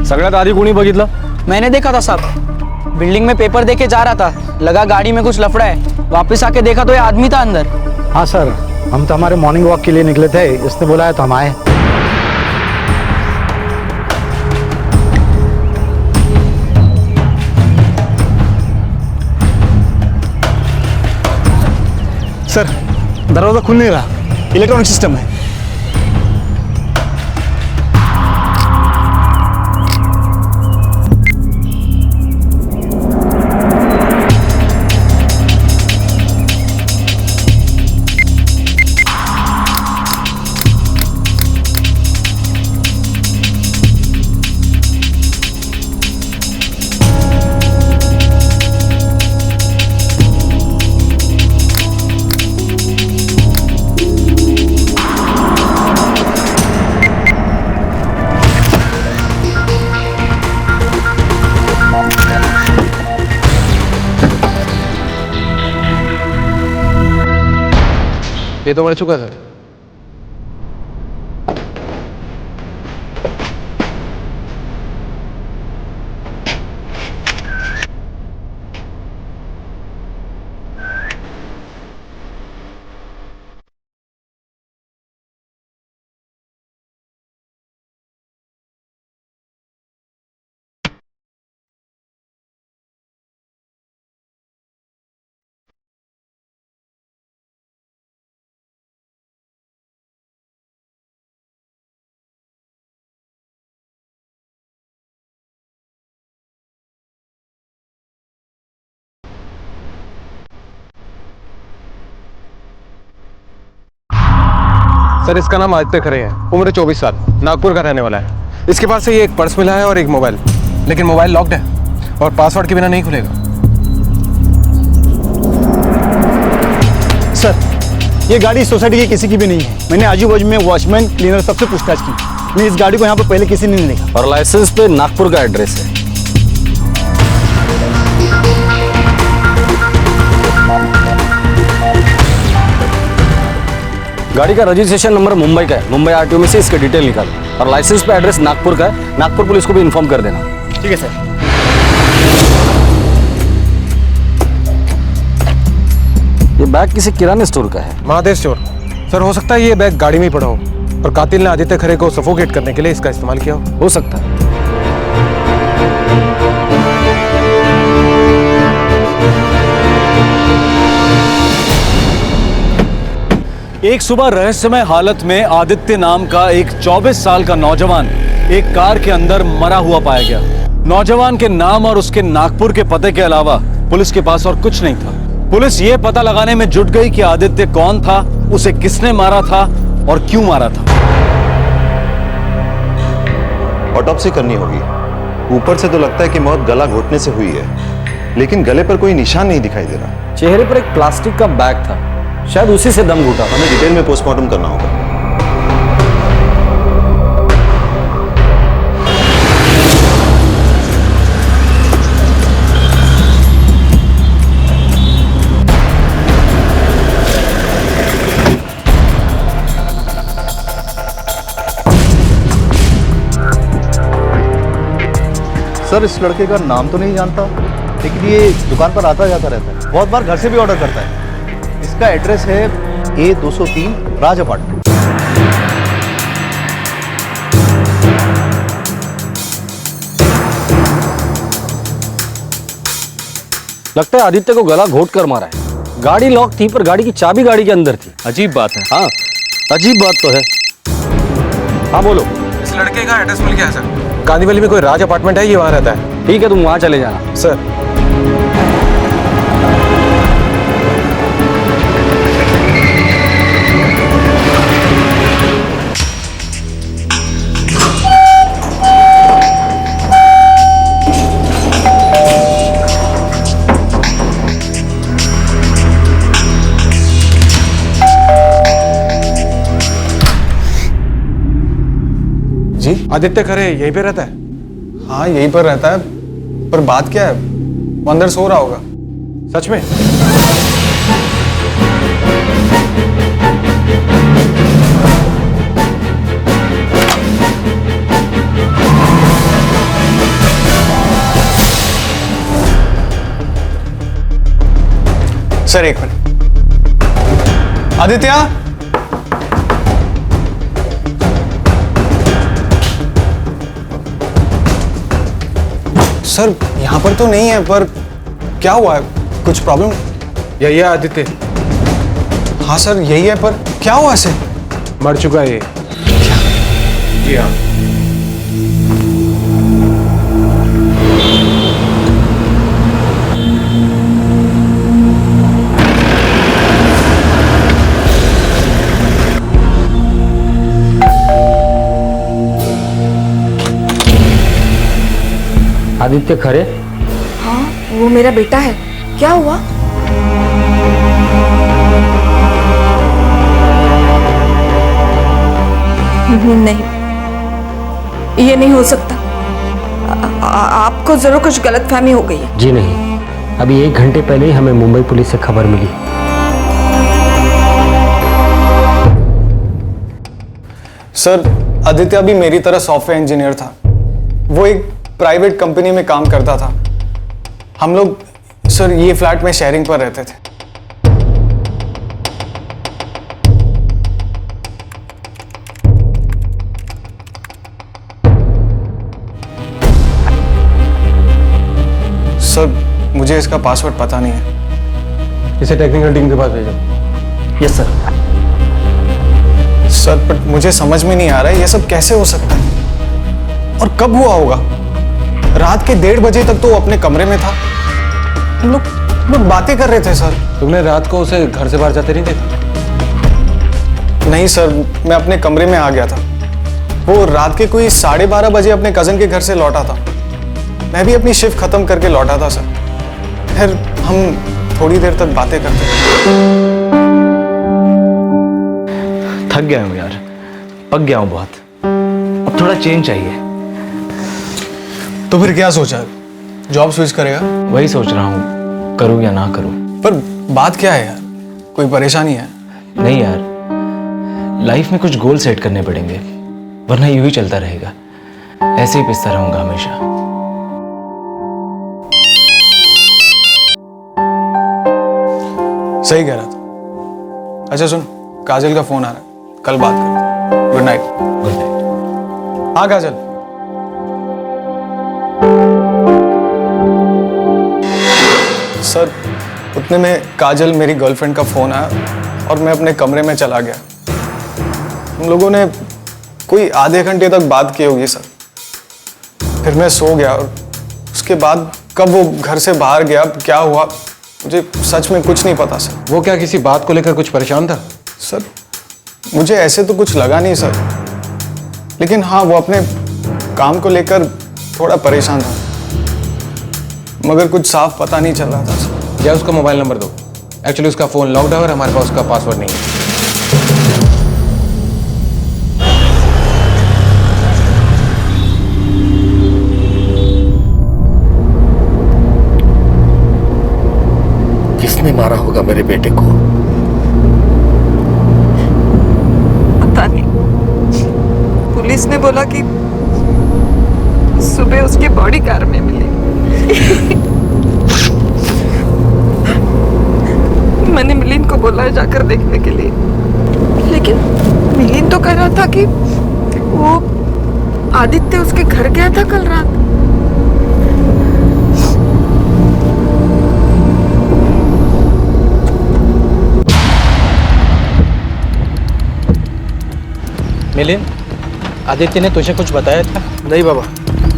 सगळ्यात आधी कोणी बघितलं? मैंने देखा था साहब, बिल्डिंग में पेपर देके जा रहा था, लगा गाड़ी में कुछ लफड़ा है, वापस आके देखा तो ये आदमी था अंदर। हाँ सर, हम तो हमारे मॉर्निंग वॉक के लिए निकले थे, इसने बुलाया तो हम आए। सर दरवाजा खुल नहीं रहा, इलेक्ट्रॉनिक सिस्टम है। ये तो मर चुका था। सर इसका नाम आदित्य खरे है, उम्र 24 साल, नागपुर का रहने वाला है। इसके पास से ये एक पर्स मिला है और एक मोबाइल, लेकिन मोबाइल लॉक्ड है और पासवर्ड के बिना नहीं खुलेगा। सर ये गाड़ी सोसाइटी की किसी की भी नहीं है। मैंने आजू बाजू में वॉचमैन, क्लीनर सबसे पूछताछ की, मैं इस गाड़ी को यहाँ पर पहले किसी ने नहीं देखा। और लाइसेंस पे नागपुर का एड्रेस है। गाड़ी का रजिस्ट्रेशन नंबर मुंबई का है, मुंबई आरटीओ में से इसके डिटेल निकाल, और लाइसेंस पे एड्रेस नागपुर का है। नागपुर पुलिस को भी इन्फॉर्म कर देना। ठीक है सर। ये बैग किसी किराने स्टोर का है। महादेव स्टोर। सर हो सकता है ये बैग गाड़ी में ही पड़ा हो और कातिल ने आदित्य खरे को सफोकेट करने के लिए इसका इस्तेमाल किया हो सकता है। एक सुबह रहस्यमय हालत में आदित्य नाम का एक 24 साल का नौजवान एक कार के अंदर मरा हुआ पाया गया। नौजवान के नाम और उसके नागपुर के पते के अलावा पुलिस के पास और कुछ नहीं था। पुलिस ये पता लगाने में जुट गई कि आदित्य कौन था, उसे किसने मारा था और क्यों मारा था। ऑटोप्सी करनी होगी। ऊपर से तो लगता है कि मौत गला घोटने से हुई है, लेकिन गले पर कोई निशान नहीं दिखाई दे रहा। चेहरे पर एक प्लास्टिक का बैग था, शायद उसी से दम घुटा। हमें डिटेल में पोस्टमार्टम करना होगा। सर इस लड़के का नाम तो नहीं जानता, लेकिन ये दुकान पर आता जाता रहता है, बहुत बार घर से भी ऑर्डर करता है। इसका एड्रेस है A203 राज अपार्टमेंट। लगता है आदित्य को गला घोट कर मारा है। गाड़ी लॉक थी पर गाड़ी की चाबी गाड़ी के अंदर थी। अजीब बात है। हाँ अजीब बात तो है। हाँ बोलो। इस लड़के का एड्रेस मिल गया है सर। कांदीवली में कोई राज अपार्टमेंट है, ये वहां रहता है। ठीक है तुम वहां चले जाना। सर जी आदित्य खरे यहीं पे रहता है? हाँ यहीं पर रहता है, पर बात क्या है, वो अंदर सो रहा होगा। सच में? सर एक मिनट। आदित्य सर यहाँ पर तो नहीं है, पर क्या हुआ है, कुछ प्रॉब्लम? यही है आदित्य, हाँ सर यही है, पर क्या हुआ इसे? मर चुका है ये। जी हाँ। आदित्य खरे? हाँ, वो मेरा बेटा है। क्या हुआ? नहीं, ये नहीं हो सकता। आपको जरूर कुछ गलतफहमी हो गई है। जी नहीं, अभी 1 घंटे पहले ही हमें मुंबई पुलिस से खबर मिली। सर, आदित्य अभी मेरी तरह सॉफ्टवेयर इंजीनियर था। वो एक प्राइवेट कंपनी में काम करता था। हम लोग सर ये फ्लैट में शेयरिंग पर रहते थे। सर, मुझे इसका पासवर्ड पता नहीं है। इसे टेक्निकल टीम के पास भेजो। Yes sir. सर, बट मुझे समझ में नहीं आ रहा है ये सब कैसे हो सकता है और कब हुआ होगा। रात के 1:30 बजे तक तो वो अपने कमरे में था। हम लोग बातें कर रहे थे सर। तुमने रात को उसे घर से बाहर जाते नहीं देखा? नहीं सर, मैं अपने कमरे में आ गया था। वो रात के कोई 12:30 बजे अपने कजन के घर से लौटा था। मैं भी अपनी शिफ्ट खत्म करके लौटा था सर। फिर हम थोड़ी देर तक बातें करते थे। थक गया हूँ यार, पक गया हूँ बहुत। अब थोड़ा चेंज चाहिए। तो फिर क्या सोचा, जॉब स्विच करेगा? वही सोच रहा हूँ, करूँ या ना करूँ। पर बात क्या है यार, कोई परेशानी है? नहीं यार, लाइफ में कुछ गोल सेट करने पड़ेंगे, वरना यूं ही चलता रहेगा। ऐसे ही पिसता रहूंगा हमेशा। सही कह रहा था। अच्छा सुन, काजल का फोन आ रहा है, कल बात करते हैं। Good night. Good night. हाँ काजल। सर, उतने में काजल मेरी गर्लफ्रेंड का फोन आया और मैं अपने कमरे में चला गया। हम लोगों ने कोई आधे घंटे तक बात की होगी सर। फिर मैं सो गया और उसके बाद कब वो घर से बाहर गया, क्या हुआ, मुझे सच में कुछ नहीं पता सर। वो क्या किसी बात को लेकर कुछ परेशान था? सर, मुझे ऐसे तो कुछ लगा नहीं सर, लेकिन हाँ वो अपने काम को लेकर थोड़ा परेशान था, मगर कुछ साफ पता नहीं चल रहा था सर। या उसका मोबाइल नंबर दो। एक्चुअली उसका फोन लॉक्ड है और हमारे पास उसका पासवर्ड नहीं है। किसने मारा होगा मेरे बेटे को? पता नहीं, पुलिस ने बोला कि सुबह उसकी बॉडी कार में मिली। मैंने मिलिंद को बोला है जाकर देखने के लिए, लेकिन मिलिंद तो कह रहा था कि वो आदित्य उसके घर गया था कल रात। मिलिंद, आदित्य ने तुझे कुछ बताया था? नहीं बाबा,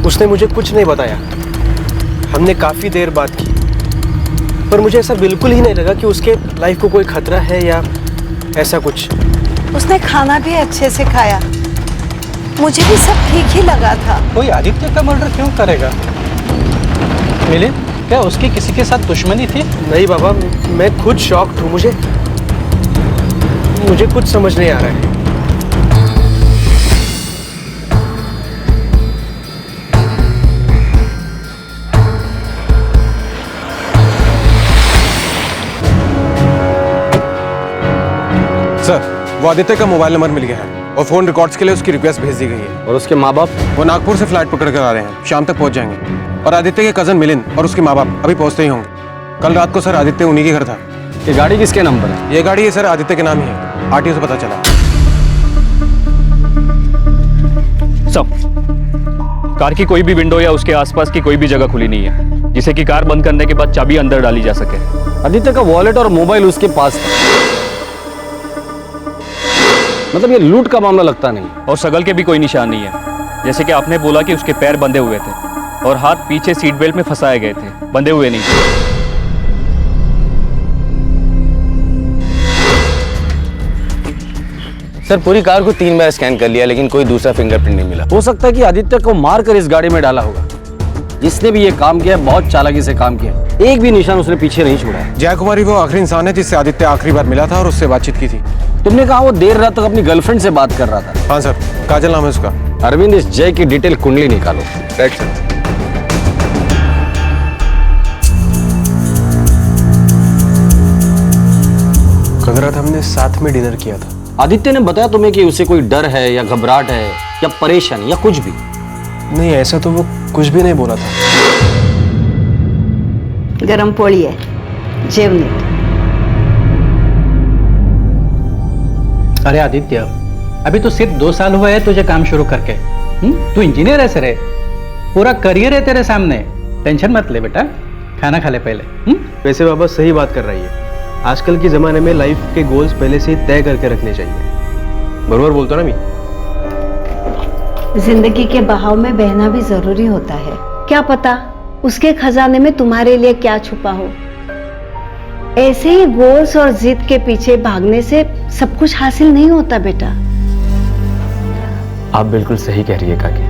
उसने मुझे कुछ नहीं बताया। हमने काफ़ी देर बात की, पर मुझे ऐसा बिल्कुल ही नहीं लगा कि उसके लाइफ को कोई खतरा है या ऐसा कुछ। उसने खाना भी अच्छे से खाया, मुझे भी सब ठीक ही लगा था। कोई आदित्य का मर्डर क्यों करेगा? मिलिंद, क्या उसकी किसी के साथ दुश्मनी थी? नहीं बाबा, मैं खुद शॉक्ड हूँ। मुझे कुछ समझ नहीं आ रहा है। सर, वो आदित्य का मोबाइल नंबर मिल गया है और फोन रिकॉर्ड्स के लिए उसकी रिक्वेस्ट भेज दी गई है। और उसके माँ बाप? वो नागपुर से फ्लाइट पकड़ कर आ रहे हैं, शाम तक पहुंच जाएंगे। और आदित्य के कजन मिलिंद और उसके माँ बाप अभी पहुंचते ही होंगे। कल रात को सर आदित्य उन्हीं के घर था। ये गाड़ी किसके नाम पर है? ये गाड़ी है सर आदित्य के नाम ही है, आरटीओ से पता चला। सब कार की कोई भी विंडो या उसके आसपास की कोई भी जगह खुली नहीं है जिसे कि कार बंद करने के बाद चाबी अंदर डाली जा सके। आदित्य का वॉलेट और मोबाइल उसके पास था। मतलब ये लूट का मामला लगता नहीं। और सगल के भी कोई निशान नहीं है। जैसे कि आपने बोला कि उसके पैर बंधे हुए थे और हाथ पीछे सीट बेल्ट में फंसाए गए थे, बंधे हुए नहीं थे। सर पूरी कार को 3 बार स्कैन कर लिया लेकिन कोई दूसरा फिंगरप्रिंट नहीं मिला। हो सकता है कि आदित्य को मार कर इस गाड़ी में डाला होगा। जिसने भी ये काम किया बहुत चालाकी से काम किया, एक भी निशान उसने पीछे नहीं छोड़ा है। जय कुमारी वो आखिरी इंसान है जिससे आदित्य आखिरी बार मिला था और उससे बातचीत की थी। तुमने कहा वो देर रात तक अपनी गर्लफ्रेंड से बात कर रहा था। हाँ सर, काजल नाम है उसका। अरविंद, इस जय की डिटेल कुंडली निकालो। Right sir. कल रात हमने साथ में डिनर किया था। आदित्य ने बताया तुम्हें कि उसे कोई डर है या घबराहट है या परेशानी या कुछ भी? नहीं, ऐसा तो वो कुछ भी नहीं बोला था। गरम पोळी है, जेव नीट। अरे आदित्य, अभी तो सिर्फ 2 साल हुए हैं तुझे काम शुरू करके। तू इंजीनियर है सर, पूरा करियर है तेरे सामने। टेंशन मत ले बेटा, खाना खा ले पहले। वैसे बाबा सही बात कर रही है। आजकल के जमाने में लाइफ के गोल्स पहले से ही तय करके रखने चाहिए। बरोबर बोलता ना मैं? जिंदगी के बहाव में बहना भी जरूरी होता है। क्या पता उसके खजाने में तुम्हारे लिए क्या छुपा हो। ऐसे ही गोल्स और जिद के पीछे भागने से सब कुछ हासिल नहीं होता बेटा। आप बिल्कुल सही कह रही है काकी।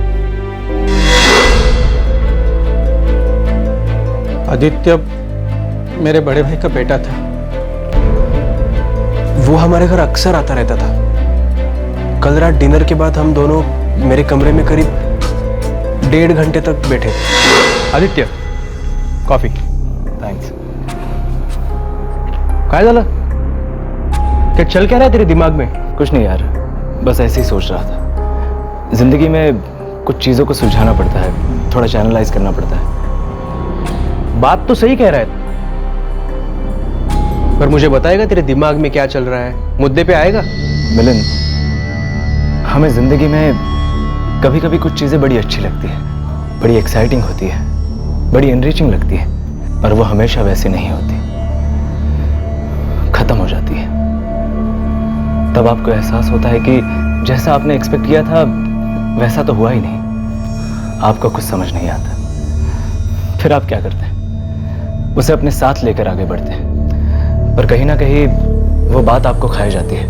आदित्य मेरे बड़े भाई का बेटा था। वो हमारे घर अक्सर आता रहता था। कल रात डिनर के बाद हम दोनों मेरे कमरे में करीब 1.5 घंटे तक बैठे थे। आदित्य, कॉफी। थैंक्स। काय झालं? क्या चल क्या रहा है तेरे दिमाग में? कुछ नहीं यार, बस ऐसे ही सोच रहा था। जिंदगी में कुछ चीजों को सुलझाना पड़ता है, थोड़ा चैनलाइज करना पड़ता है। बात तो सही कह रहा है, पर मुझे बताएगा तेरे दिमाग में क्या चल रहा है? मुद्दे पे आएगा? मिलिंद, हमें जिंदगी में कभी कभी कुछ चीजें बड़ी अच्छी लगती है, बड़ी एक्साइटिंग होती है, बड़ी एनरिचिंग लगती है, और वो हमेशा वैसी नहीं होती, खत्म हो जाती है। तब आपको एहसास होता है कि जैसा आपने एक्सपेक्ट किया था वैसा तो हुआ ही नहीं। आपको कुछ समझ नहीं आता। फिर आप क्या करते हैं? उसे अपने साथ लेकर आगे बढ़ते हैं, पर कहीं ना कहीं वो बात आपको खाई जाती है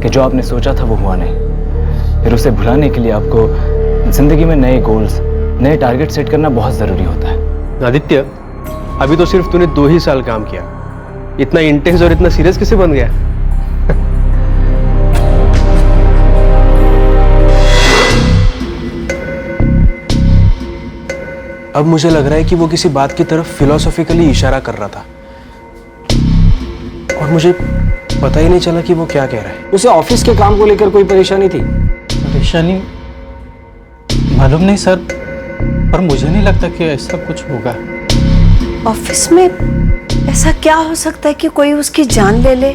कि जो आपने सोचा था वो हुआ नहीं। फिर उसे भुलाने के लिए आपको जिंदगी में नए गोल्स, नए टारगेट सेट करना बहुत जरूरी होता है। आदित्य, अभी तो सिर्फ तूने 2 ही साल काम किया, इतना इंटेंस और इतना सीरियस कैसे बन गया? अब मुझे लग रहा है कि वो किसी बात की तरफ फिलोसॉफिकली इशारा कर रहा था और मुझे पता ही नहीं चला कि वो क्या कह रहा है। उसे ऑफिस के काम को लेकर कोई परेशानी थी? परेशानी मालूम नहीं सर, पर मुझे नहीं लगता कि ऐसा कुछ होगा। ऑफिस में ऐसा क्या हो सकता है कि कोई उसकी जान ले ले?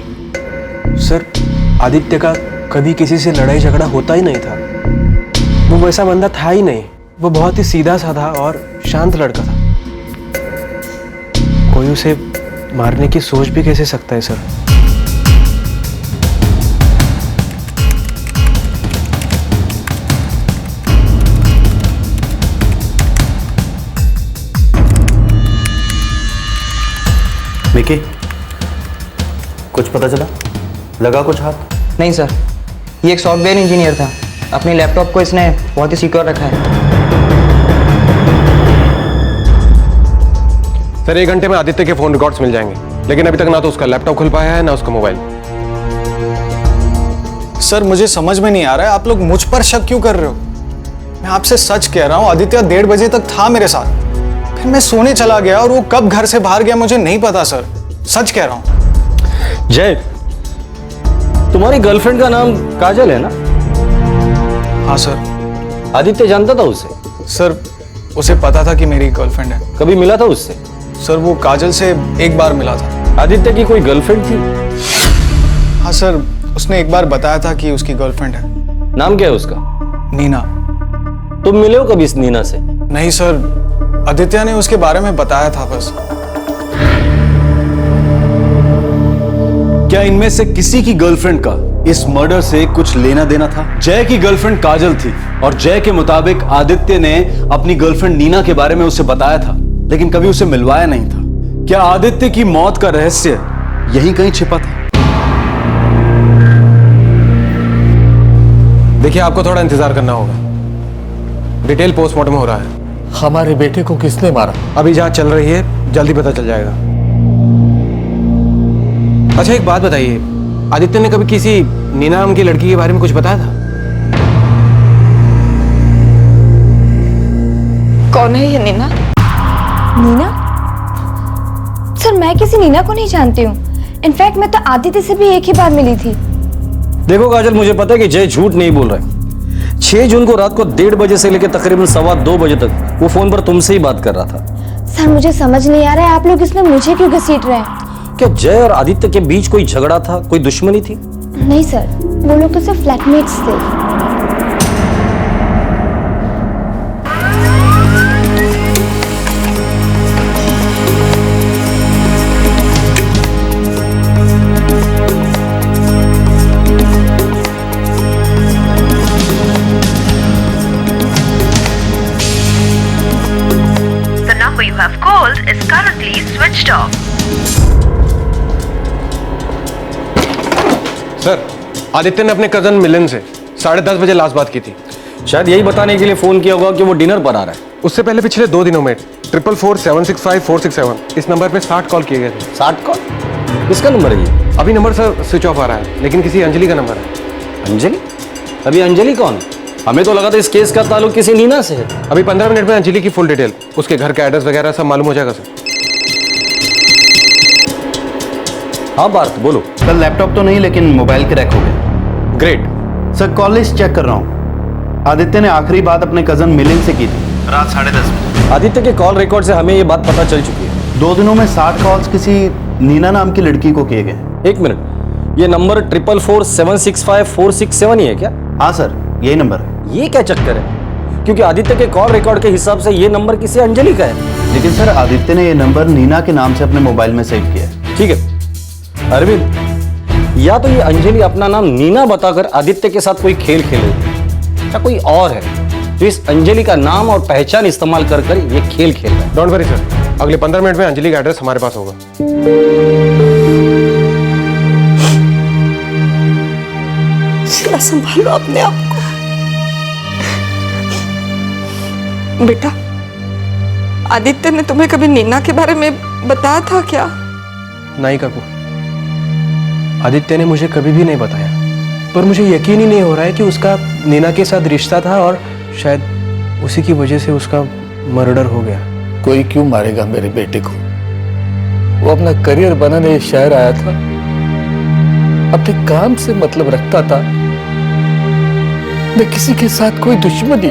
सर, आदित्य का कभी किसी से लड़ाई झगड़ा होता ही नहीं था। वो वैसा बंदा था ही नहीं। वो बहुत ही सीधा साधा और शांत लड़का था। कोई उसे मारने की सोच भी कैसे सकता है सर? विकी, कुछ पता चला? लगा कुछ हाथ? नहीं सर, ये एक सॉफ्टवेयर इंजीनियर था। अपने लैपटॉप को इसने बहुत ही सिक्योर रखा है। सर, 1 घंटे में आदित्य के फोन रिकॉर्ड्स मिल जाएंगे, लेकिन अभी तक ना तो उसका लैपटॉप खुल पाया है ना उसका मोबाइल। सर, मुझे समझ में नहीं आ रहा है आप लोग मुझ पर शक क्यों कर रहे हो? मैं आपसे सच कह रहा हूँ, आदित्य 1:30 बजे तक था मेरे साथ। फिर मैं सोने चला गया और वो कब घर से बाहर गया मुझे नहीं पता सर, सच कह रहा हूँ। जय, तुम्हारी गर्लफ्रेंड का नाम काजल है ना? हाँ सर। आदित्य जानता था उसे? सर, उसे पता था कि मेरी गर्लफ्रेंड है। कभी मिला था उससे? सर, वो काजल से एक बार मिला था। आदित्य की कोई गर्लफ्रेंड थी? हाँ सर, उसने एक बार बताया था कि उसकी गर्लफ्रेंड है। नाम क्या है उसका? नीना। तुम मिले हो कभी इस नीना से? नहीं सर, आदित्य ने उसके बारे में बताया था बस। क्या इनमें से किसी की गर्लफ्रेंड का इस मर्डर से कुछ लेना देना था? जय की गर्लफ्रेंड काजल थी और जय के मुताबिक आदित्य ने अपनी गर्लफ्रेंड नीना के बारे में उसे बताया था, लेकिन कभी उसे मिलवाया नहीं था। क्या आदित्य की मौत का रहस्य यहीं कहीं छिपा था? देखिए, आपको थोड़ा इंतजार करना होगा। डिटेल पोस्टमार्टम हो रहा है। हमारे बेटे को किसने मारा? अभी जांच चल रही है, जल्दी पता चल जाएगा। अच्छा, एक बात बताइए, आदित्य ने कभी किसी नीना नाम की लड़की के बारे में कुछ बताया था? कौन है ये नीना? नीना? सर, मैं किसी नीना को नहीं जानती हूँ। इनफैक्ट मैं तो आदित्य से भी एक ही बार मिली थी। देखो काजल, मुझे पता है कि जय झूठ नहीं बोल रहा है। 6 जून को रात को 1:30 बजे से लेकर तकरीबन 1:15 बजे तक वो फोन पर तुमसे ही बात कर रहा था। सर, मुझे समझ नहीं आ रहा है आप लोग इसमें मुझे क्यों घसीट रहे हैं? क्या जय और आदित्य के बीच कोई झगड़ा था, कोई दुश्मनी थी? नहीं सर, वो लोग तो सिर्फ फ्लैटमेट्स थे। The number you have called is currently switched off. Sir, Aditya ने अपने कजन मिलन से 10:30 बजे लास्ट बात की थी। शायद यही बताने के लिए फोन किया होगा कि वो डिनर पर आ रहा है। उससे पहले पिछले 2 दिनों में 444-765-467 इस नंबर पे 60 कॉल किए गए थे। 60 कॉल? किसका नंबर है ये? अभी नंबर सर स्विच ऑफ आ रहा है, लेकिन किसी अंजलि का नंबर है। अंजलि? अभी अंजलि कौन? हमें तो लगा था इस केस का ताल्लुक किसी नीना से है। अभी 15 मिनट में अंजलि की फुल डिटेल, उसके घर का एड्रेस वगैरह सब मालूम हो जाएगा सर। हाँ पार्थ, बोलो। कल लैपटॉप तो नहीं, लेकिन मोबाइल क्रैक हो गया। Great sir, call list check कर रहा हूँ। आदित्य ने आखिरी बात अपने कजन मिलिंद से की थी रात 10:30 बजे। आदित्य के कॉल रिकॉर्ड से हमें ये बात पता चल चुकी है। 2 दिनों में 60 कॉल्स किसी नीना नाम की लड़की को किए गए। 1 मिनट, ये नंबर 444-765-467 ही है क्या? हाँ सर, यही नंबर है। ये क्या चक्कर है? क्योंकि आदित्य के कॉल रिकॉर्ड के हिसाब से ये नंबर किसी अंजलि का है। लेकिन सर, आदित्य ने ये नंबर नीना के नाम से अपने मोबाइल में सेव किया है। ठीक है अरविंद, या तो ये अंजलि अपना नाम नीना बताकर आदित्य के साथ कोई खेल खेले, या कोई और है जो इस अंजलि का नाम और पहचान इस्तेमाल कर कर ये खेल खेल रहा है। डोंट वरी सर, अगले 15 मिनट में अंजलि का एड्रेस हमारे पास होगा। संभालो अपने आप को। बेटा, आदित्य ने तुम्हें कभी नीना के बारे में बताया था क्या? नहीं काकू, आदित्य ने मुझे कभी भी नहीं बताया, पर मुझे यकीन ही नहीं हो रहा है कि उसका नीना के साथ रिश्ता था और शायद उसी की वजह से उसका मर्डर हो गया। कोई क्यों मारेगा मेरे बेटे को? वो अपना करियर बनाने शहर आया था, अपने काम से मतलब रखता था, न किसी के साथ कोई दुश्मनी।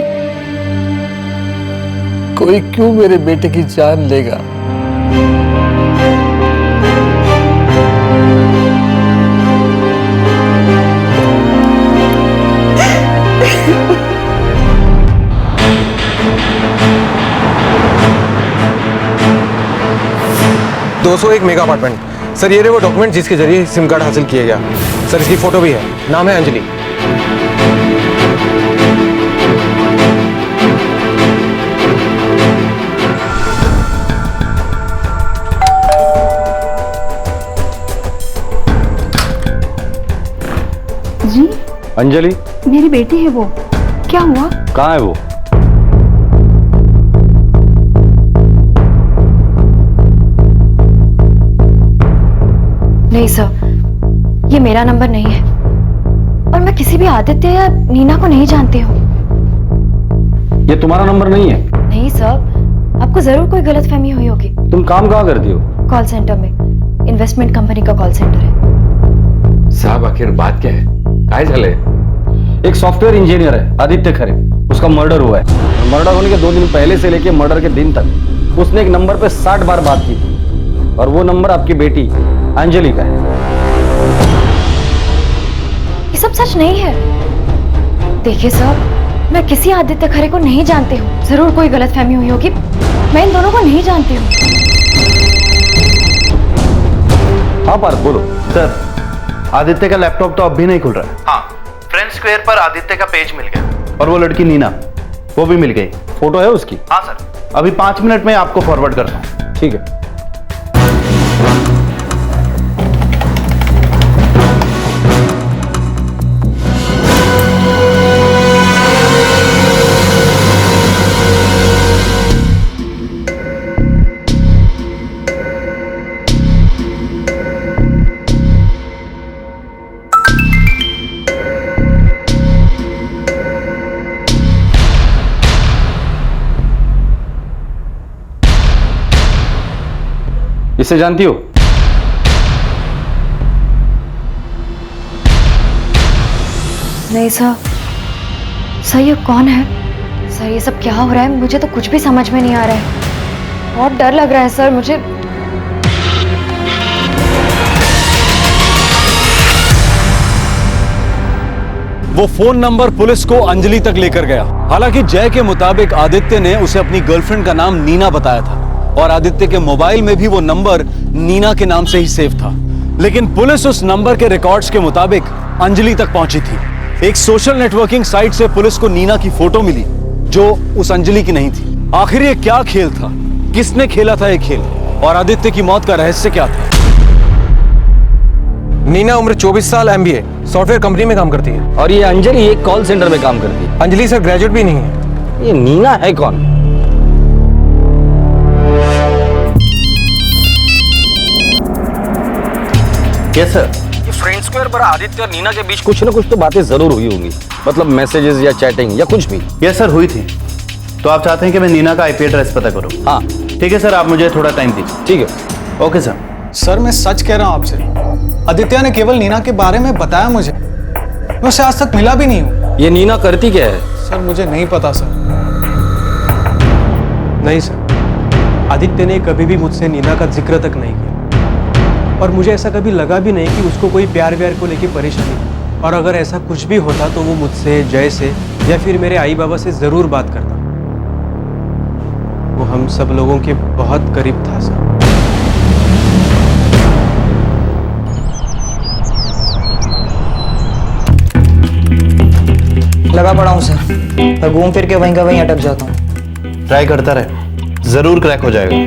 कोई क्यों मेरे बेटे की जान लेगा? एक मेगा अपार्टमेंट सर, ये रहे वो डॉक्यूमेंट जिसके जरिए सिम कार्ड हासिल किया गया। सर, इसकी फोटो भी है, नाम है अंजलि। जी अंजलि, मेरी बेटी है वो। क्या हुआ? कहाँ है वो? नहीं सर, ये मेरा नंबर नहीं है और मैं किसी भी आदित्य या नीना को नहीं जानती हूँ। ये तुम्हारा नंबर नहीं है? नहीं सर, आपको जरूर कोई गलतफहमी हुई होगी। तुम काम कहाँ करती हो? कॉल सेंटर में, इन्वेस्टमेंट कंपनी का कॉल सेंटर है। साहब, आखिर बात क्या है? काय झाले? एक सॉफ्टवेयर इंजीनियर है आदित्य खरे, उसका मर्डर हुआ है। मर्डर होने के 2 दिन पहले से लेके मर्डर के दिन तक उसने एक नंबर पे 60 बार बात की थी और वो नंबर आपकी बेटी अंजलि का है। ये सब सच नहीं है। देखिए सर, मैं किसी आदित्य खरे को नहीं जानती हूँ। जरूर कोई गलतफहमी हुई होगी, मैं इन दोनों को नहीं जानती हूँ। हाँ पार्थ, बोलो। सर, आदित्य का लैपटॉप तो अब भी नहीं खुल रहा है। हाँ, फ्रेंड स्क्वायर पर आदित्य का पेज मिल गया और वो लड़की नीना वो भी मिल गई। फोटो है उसकी? हाँ सर, अभी 5 मिनट में आपको फॉरवर्ड करता हूँ। ठीक है। इसे जानती हो? नहीं सर। सर ये कौन है? सर ये सब क्या हो रहा है? मुझे तो कुछ भी समझ में नहीं आ रहा है। बहुत डर लग रहा है सर मुझे। वो फोन नंबर पुलिस को अंजलि तक लेकर गया। हालांकि जय के मुताबिक आदित्य ने उसे अपनी गर्लफ्रेंड का नाम नीना बताया था और आदित्य के मोबाइल में भी वो नंबर नीना के नाम से ही सेव था। लेकिन पुलिस उस नंबर के रिकॉर्ड्स के मुताबिक अंजलि तक पहुंची थी। एक सोशल नेटवर्किंग साइट से पुलिस को नीना की फोटो मिली जो उस अंजलि की नहीं थी। आखिर ये क्या खेल था? किसने खेला था ये खेल? और आदित्य की मौत का रहस्य क्या था? नीना उम्र 24 साल, MBA, सॉफ्टवेयर कंपनी में काम करती है। और ये अंजलि एक कॉल सेंटर में काम करती है। अंजलि सर ग्रेजुएट भी नहीं है। ये नीना है कौन? Yes sir. फ्रेंड स्क्वायर पर आदित्य और नीना के बीच कुछ ना कुछ तो बातें जरूर हुई होंगी, मतलब मैसेजेस या चैटिंग या कुछ भी। यस सर, हुई थी। तो आप चाहते हैं कि मैं नीना का IP एड्रेस पता करूं? हाँ ठीक है सर, आप मुझे थोड़ा टाइम दीजिए। ठीक है। Okay sir. सर मैं सच कह रहा हूं आपसे, आदित्य ने केवल नीना के बारे में बताया मुझे। मैं उससे आज तक मिला भी नहीं हूं। ये नीना करती क्या है? सर मुझे नहीं पता सर। नहीं सर, आदित्य ने कभी भी मुझसे नीना का जिक्र तक नहीं किया और मुझे ऐसा कभी लगा भी नहीं कि उसको कोई प्यार व्यार को लेके परेशानी है। और अगर ऐसा कुछ भी होता तो वो मुझसे, जय से या फिर मेरे आई बाबा से जरूर बात करता। वो हम सब लोगों के बहुत करीब था सर। लगा पड़ा हूँ सर, पर घूम फिर के वहीं का वहीं अटक जाता हूँ। ट्राई करता रहे, जरूर क्रैक हो जाएगा।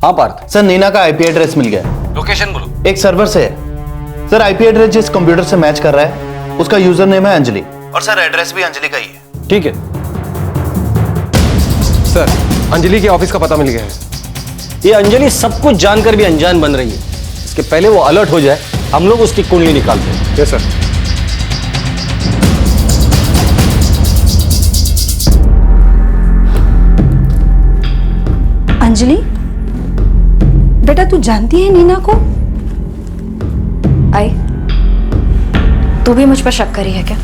हाँ पार्थ। सर नीना का IP एड्रेस मिल गया। लोकेशन बोलो। एक सर्वर से है सर। IP एड्रेस जिस कंप्यूटर से मैच कर रहा है उसका यूजर नेम है अंजलि और सर एड्रेस भी अंजलि का ही है। ठीक है सर, अंजलि के ऑफिस का पता मिल गया है। ये अंजलि सब कुछ जानकर भी अनजान बन रही है। इसके पहले वो अलर्ट हो जाए, हम लोग उसकी कुंडली निकालते हैं। Yes sir. अंजलि बेटा, तू जानती है नीना को? आई, तू भी मुझ पर शक करी है क्या?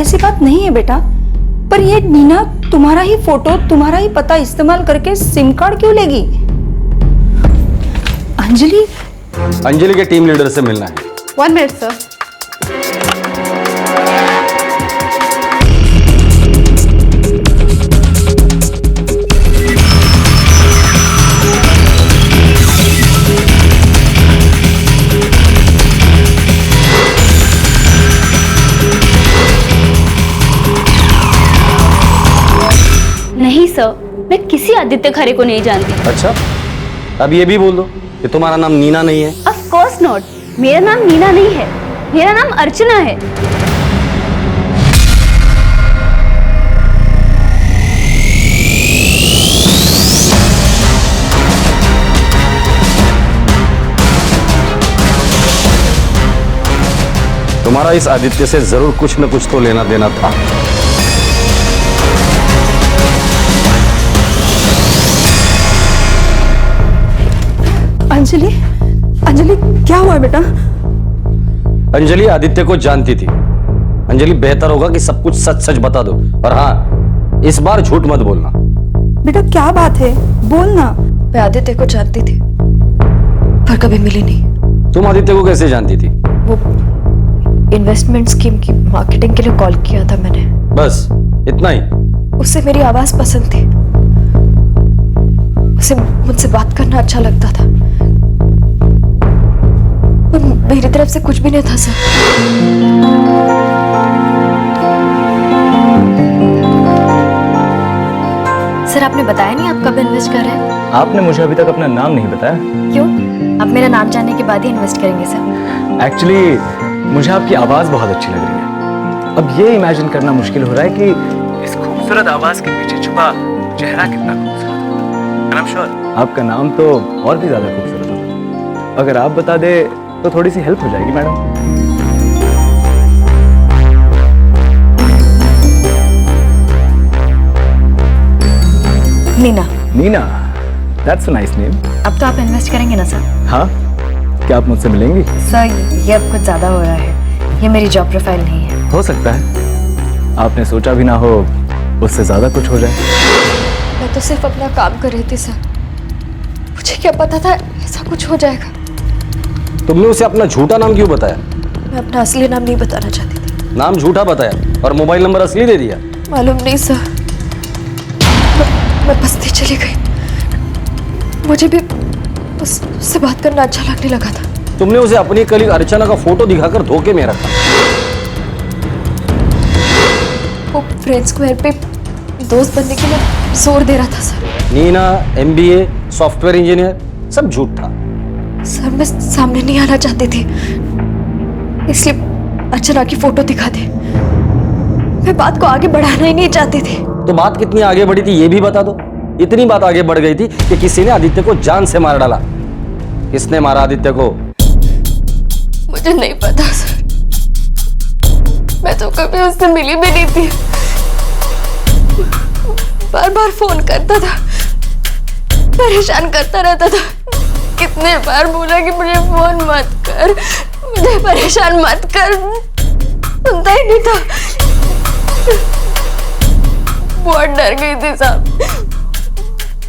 ऐसी बात नहीं है बेटा, पर ये नीना तुम्हारा ही फोटो, तुम्हारा ही पता इस्तेमाल करके सिम कार्ड क्यों लेगी? अंजलि के टीम लीडर से मिलना है। 1 मिनट सर। नहीं सर, मैं किसी आदित्य खरे को नहीं जानती। अच्छा, अब ये भी बोल दो कि तुम्हारा नाम नीना नहीं है। ऑफ कोर्स नॉट, मेरा नाम नीना नहीं है, मेरा नाम अर्चना है। तुम्हारा इस आदित्य से जरूर कुछ न कुछ तो लेना देना था। अंजलि, अंजलि क्या हुआ बेटा? अंजलि आदित्य को जानती थी। अंजलि बेहतर होगा कि सब कुछ सच सच बता दो, और हाँ, इस बार झूठ मत बोलना। बेटा क्या बात है, बोलना। मैं आदित्य को जानती थी, पर कभी मिली नहीं। तुम आदित्य को कैसे जानती थी? वो इन्वेस्टमेंट स्कीम की मार्केटिंग के लिए कॉल किया था मैंने। बस इतना ही? उससे मेरी आवाज पसंद थी, उसे मुझसे बात करना अच्छा लगता था, पर मेरी तरफ से कुछ भी नहीं था सर। सर आपने बताया नहीं आप कब इन्वेस्ट कर रहे हैं? आपने मुझे अभी तक अपना नाम नहीं बताया। क्यों? आप मेरा नाम जानने के बाद ही इन्वेस्ट करेंगे सर? एक्चुअली मुझे आपकी आवाज बहुत अच्छी लग रही है। अब ये इमेजिन करना मुश्किल हो रहा है कि इस खूबसूरत आवाज के पीछे छुपा चेहरा कितना खूबसूरत है। And I'm sure आपका नाम तो और भी ज्यादा खूबसूरत होगा। अगर आप बता दे तो थोड़ी सी हेल्प हो जाएगी madam. Neena. Neena, that's a nice name. अब तो आप इन्वेस्ट करेंगे ना सर? हाँ, क्या आप मुझसे मिलेंगी? सर ये अब कुछ ज्यादा हो रहा है, ये मेरी जॉब प्रोफाइल नहीं है। हो सकता है आपने सोचा भी ना हो उससे ज्यादा कुछ हो जाए। मैं तो सिर्फ अपना काम कर रही थी सर, मुझे क्या पता था ऐसा कुछ हो जाएगा। तुमने उसे अपना झूठा नाम क्यों बताया? मैं अपना असली नाम नहीं बताना चाहती थी। नाम झूठा बताया और मोबाइल नंबर असली दे दिया? मालूम नहीं सर, मैं बस्ती चली गई, मुझे भी उससे बात करना अच्छा लगने लगा था। तुमने उसे अपनी कलीग अर्चना का फोटो दिखाकर धोखे में रखा। वो फ्रेंड स्क्वायर पे दोस्त बनने के लिए जोर दे रहा था sir. Neena MBA, software engineer, सब झूठ था। सर मैं सामने नहीं आना चाहती थी, इसलिए अर्चना की फोटो दिखा दी। मैं बात को आगे बढ़ाना ही नहीं चाहती थी। तो बात कितनी आगे बढ़ी थी ये भी बता दो। इतनी बात आगे बढ़ गई थी कि किसी ने आदित्य को जान से मार डाला। किसने मारा आदित्य को? मुझे नहीं पता सर, मैं तो कभी उससे मिली भी नहीं थी। बार बार फोन करता था, परेशान करता रहता था। कितने बार बोला कि मुझे फोन मत कर, मुझे परेशान मत कर, सुनता ही नहीं था। बहुत डर गई थी साहब,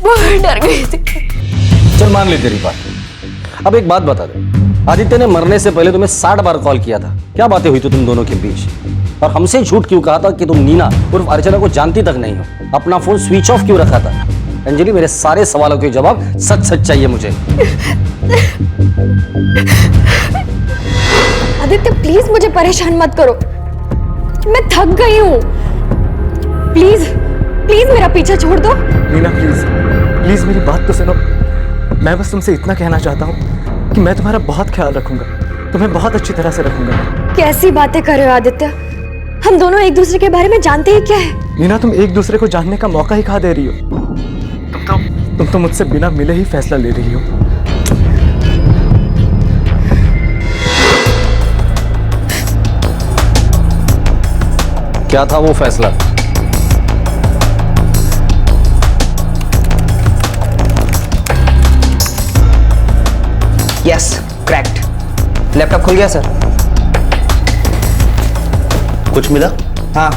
बहुत डर गई थी। चल मान ले तेरी बात। अब एक बात बता दे, आदित्य ने मरने से पहले तुम्हें 60 बार कॉल किया था। क्या बातें हुई थी तुम दोनों के बीच? और हमसे झूठ क्यों कहा था कि तुम नीना उर्फ अर्चना को जानती तक नहीं हो? अपना फोन स्विच ऑफ क्यों रखा था? अंजलि, मेरे सारे सवालों के जवाब सच सच चाहिए मुझे। आदित्य प्लीज मुझे परेशान मत करो, मैं थक गई हूँ। प्लीज प्लीज मेरा पीछा छोड़ दो। नीना प्लीज प्लीज मेरी बात तो सुनो। मैं बस तुमसे इतना कहना चाहता हूँ कि मैं तुम्हारा बहुत ख्याल रखूंगा, तुम्हें बहुत अच्छी तरह से रखूंगा। कैसी बातें कर रहे हो आदित्य? हम दोनों एक दूसरे के बारे में जानते ही क्या है? नीना, तुम एक दूसरे को जानने का मौका ही कहाँ दे रही हो? तुम तो मुझसे बिना मिले ही फैसला ले रही हो। क्या था वो फैसला? Yes, cracked. लैपटॉप खुल गया सर। कुछ मिला? हाँ,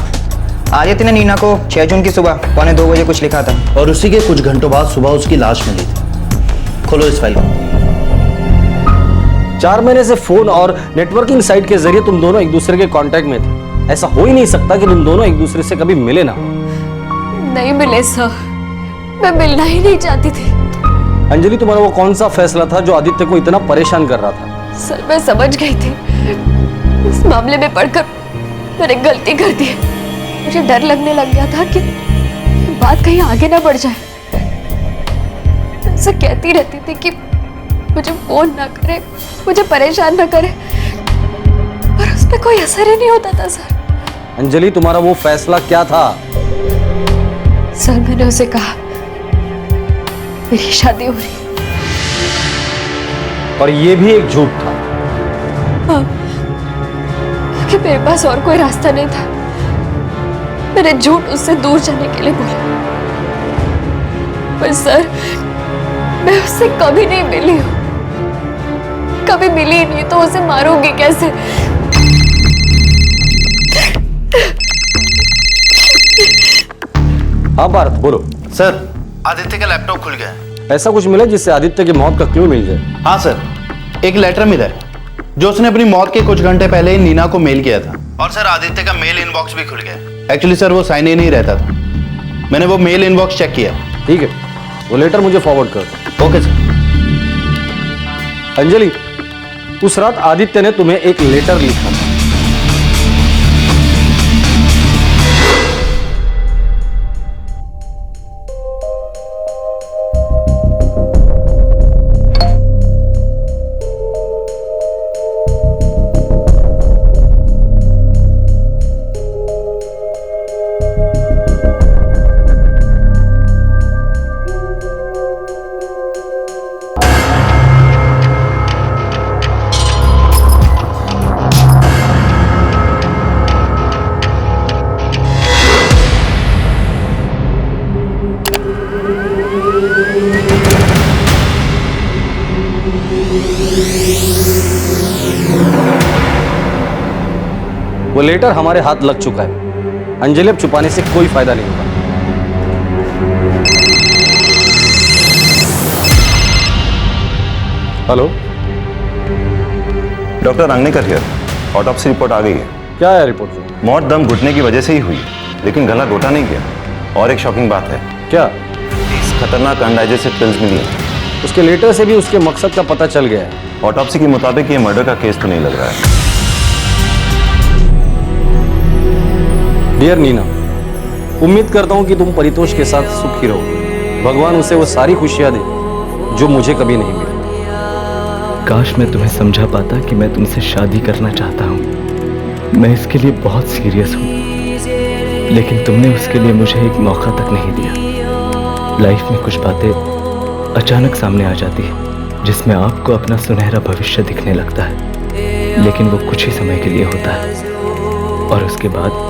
आदित्य ने नीना को 6 जून की सुबह 1:45 बजे कुछ लिखा था। और उसी के कुछ घंटों बाद सुबह उसकी लाश मिली थी। खोलो इस फाइल को। 4 महीने से फोन और नेटवर्किंग साइट के जरिए तुम दोनों एक दूसरे के कांटेक्ट में थे। ऐसा हो ही नहीं सकता कि तुम दोनों एक दूसरे से कभी मिले ना हो। नहीं मिले सर, मैं मिलना ही नहीं चाहती थी। अंजलि, तुम्हारा वो कौन सा फैसला था जो आदित्य को इतना परेशान कर रहा था? सर मैं समझ गई थी, इस मामले में पढ़कर मैंने गलती कर दी। मुझे डर लगने लग गया था कि बात कहीं आगे ना बढ़ जाए। मैं कहती रहती थी कि मुझे फोन ना करे, मुझे परेशान ना करे, पर उस पर कोई असर ही नहीं होता था सर। अंजलि, तुम्हारा वो फैसला क्या था? सर मैंने उसे कहा मेरी शादी हो रही, और ये भी एक झूठ था। हाँ, क्योंकि मेरे पास और कोई रास्ता नहीं था। मैंने झूठ उससे दूर जाने के लिए बोला, पर सर मैं उससे कभी नहीं मिली हूँ, कभी मिली नहीं तो उसे मारूंगी कैसे? हाँ पार्थ, बोलो। सर, आदित्य का लैपटॉप खुल गया है। ऐसा कुछ मिला जिससे आदित्य की मौत का क्लू मिल जाए? हाँ सर, एक लेटर मिला है जो उसने अपनी मौत के कुछ घंटे पहले ही नीना को मेल किया था। और सर आदित्य का मेल इनबॉक्स भी खुल गया। एक्चुअली सर वो साइन इन ही रहता था, मैंने वो मेल इनबॉक्स चेक किया। ठीक है, वो लेटर मुझे फॉरवर्ड कर। Okay sir. अंजलि, उस रात आदित्य ने तुम्हें एक लेटर लिखा था। वो लेटर हमारे हाथ लग चुका है। अंजलि, अब छुपाने से कोई फायदा नहीं होगा। Hello, doctor Ranganekar here. Autopsy report आ गई है। क्या है रिपोर्ट में? मौत दम घुटने की वजह से ही हुई है, लेकिन गला घोटा नहीं गया। और एक शॉकिंग बात है। क्या? खतरनाक अनडाइजेस्टेड पिल्स मिली हैं। उसके लेटर से भी उसके मकसद का पता चल गया है। ऑटोप्सी के मुताबिक ये मर्डर का केस तो नहीं लग रहा है। डियर नीना, उम्मीद करता हूं कि तुम परितोष के साथ सुखी रहो। भगवान उसे वो सारी खुशियां दे जो मुझे कभी नहीं मिली। काश मैं तुम्हें समझा पाता कि मैं तुमसे शादी करना चाहता हूँ। मैं इसके लिए बहुत सीरियस हूँ, लेकिन तुमने उसके लिए मुझे एक मौका तक नहीं दिया। लाइफ में कुछ बातें अचानक सामने आ जाती है जिसमें आपको अपना सुनहरा भविष्य दिखने लगता है, लेकिन वो कुछ ही समय के लिए होता है और उसके बाद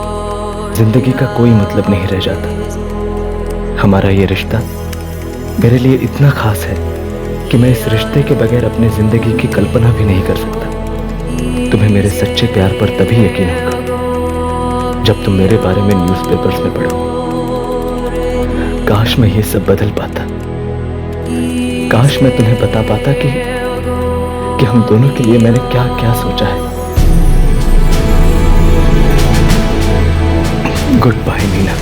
जिंदगी का कोई मतलब नहीं रह जाता। हमारा ये रिश्ता मेरे लिए इतना खास है कि मैं इस रिश्ते के बगैर अपनी जिंदगी की कल्पना भी नहीं कर सकता। तुम्हें मेरे सच्चे प्यार पर तभी यकीन होगा जब तुम मेरे बारे में न्यूज़पेपर्स में पढ़ो। काश मैं ये सब बदल पाता। काश मैं तुम्हें बता पाता कि हम दोनों के लिए मैंने क्या क्या सोचा है। Goodbye Neena.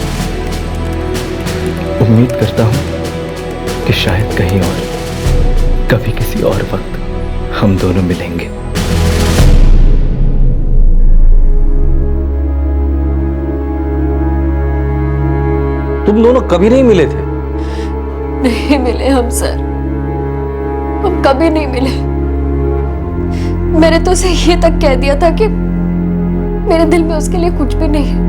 उम्मीद करता हूं कि शायद कहीं और, कभी किसी और वक्त हम दोनों मिलेंगे। तुम दोनों कभी नहीं मिले थे? नहीं मिले हम सर, हम कभी नहीं मिले। मैंने तो उसे ये तक कह दिया था कि मेरे दिल में उसके लिए कुछ भी नहीं है।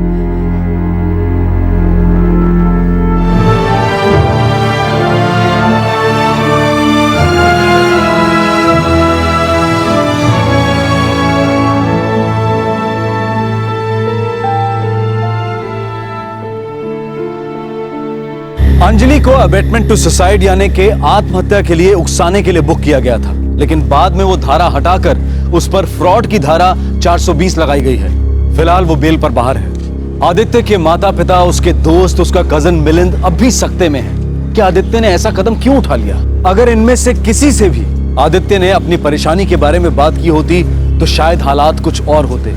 अंजलि को अबेटमेंट टू सुसाइड यानी कि आत्महत्या के लिए उकसाने के लिए बुक किया गया था, लेकिन बाद में वो धारा हटाकर उस पर फ्रॉड की धारा 420 लगाई गई है। फिलहाल वो बेल पर बाहर है। आदित्य के माता पिता, उसके दोस्त, उसका कजन मिलिंद अब भी सकते में है कि आदित्य ने ऐसा कदम क्यों उठा लिया। अगर इनमें से किसी से भी आदित्य ने अपनी परेशानी के बारे में बात की होती तो शायद हालात कुछ और होते।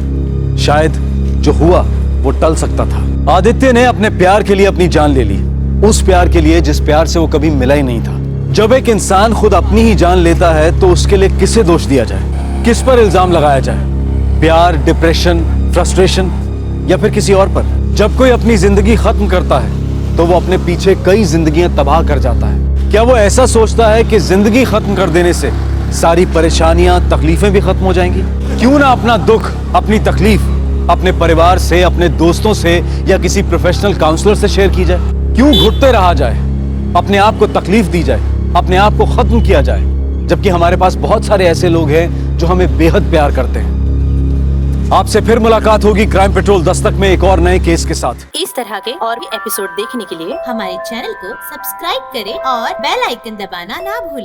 शायद जो हुआ वो टल सकता था। आदित्य ने अपने प्यार के लिए अपनी जान ले ली, उस प्यार के लिए जिस प्यार से वो कभी मिला ही नहीं था। जब एक इंसान खुद अपनी ही जान लेता है तो उसके लिए किसे दोष दिया जाए, किस पर इल्जाम लगाया जाए? प्यार, डिप्रेशन, फ्रस्ट्रेशन या फिर किसी और पर? जब कोई अपनी जिंदगी खत्म करता है तो वो अपने पीछे कई जिंदगियां तबाह कर जाता है। क्या वो ऐसा सोचता है कि जिंदगी खत्म कर देने से सारी परेशानियां, तकलीफें भी खत्म हो जाएंगी? क्यों ना अपना दुख, अपनी तकलीफ अपने परिवार से, अपने दोस्तों से या किसी प्रोफेशनल काउंसलर से शेयर की जाए? क्यों घुटते रहा जाए, अपने आप को तकलीफ दी जाए, अपने आप को खत्म किया जाए, जबकि हमारे पास बहुत सारे ऐसे लोग हैं जो हमें बेहद प्यार करते हैं। आपसे फिर मुलाकात होगी क्राइम पेट्रोल दस्तक में एक और नए केस के साथ। इस तरह के और भी एपिसोड देखने के लिए हमारे चैनल को सब्सक्राइब करें और बेल आइकन दबाना ना भूलें।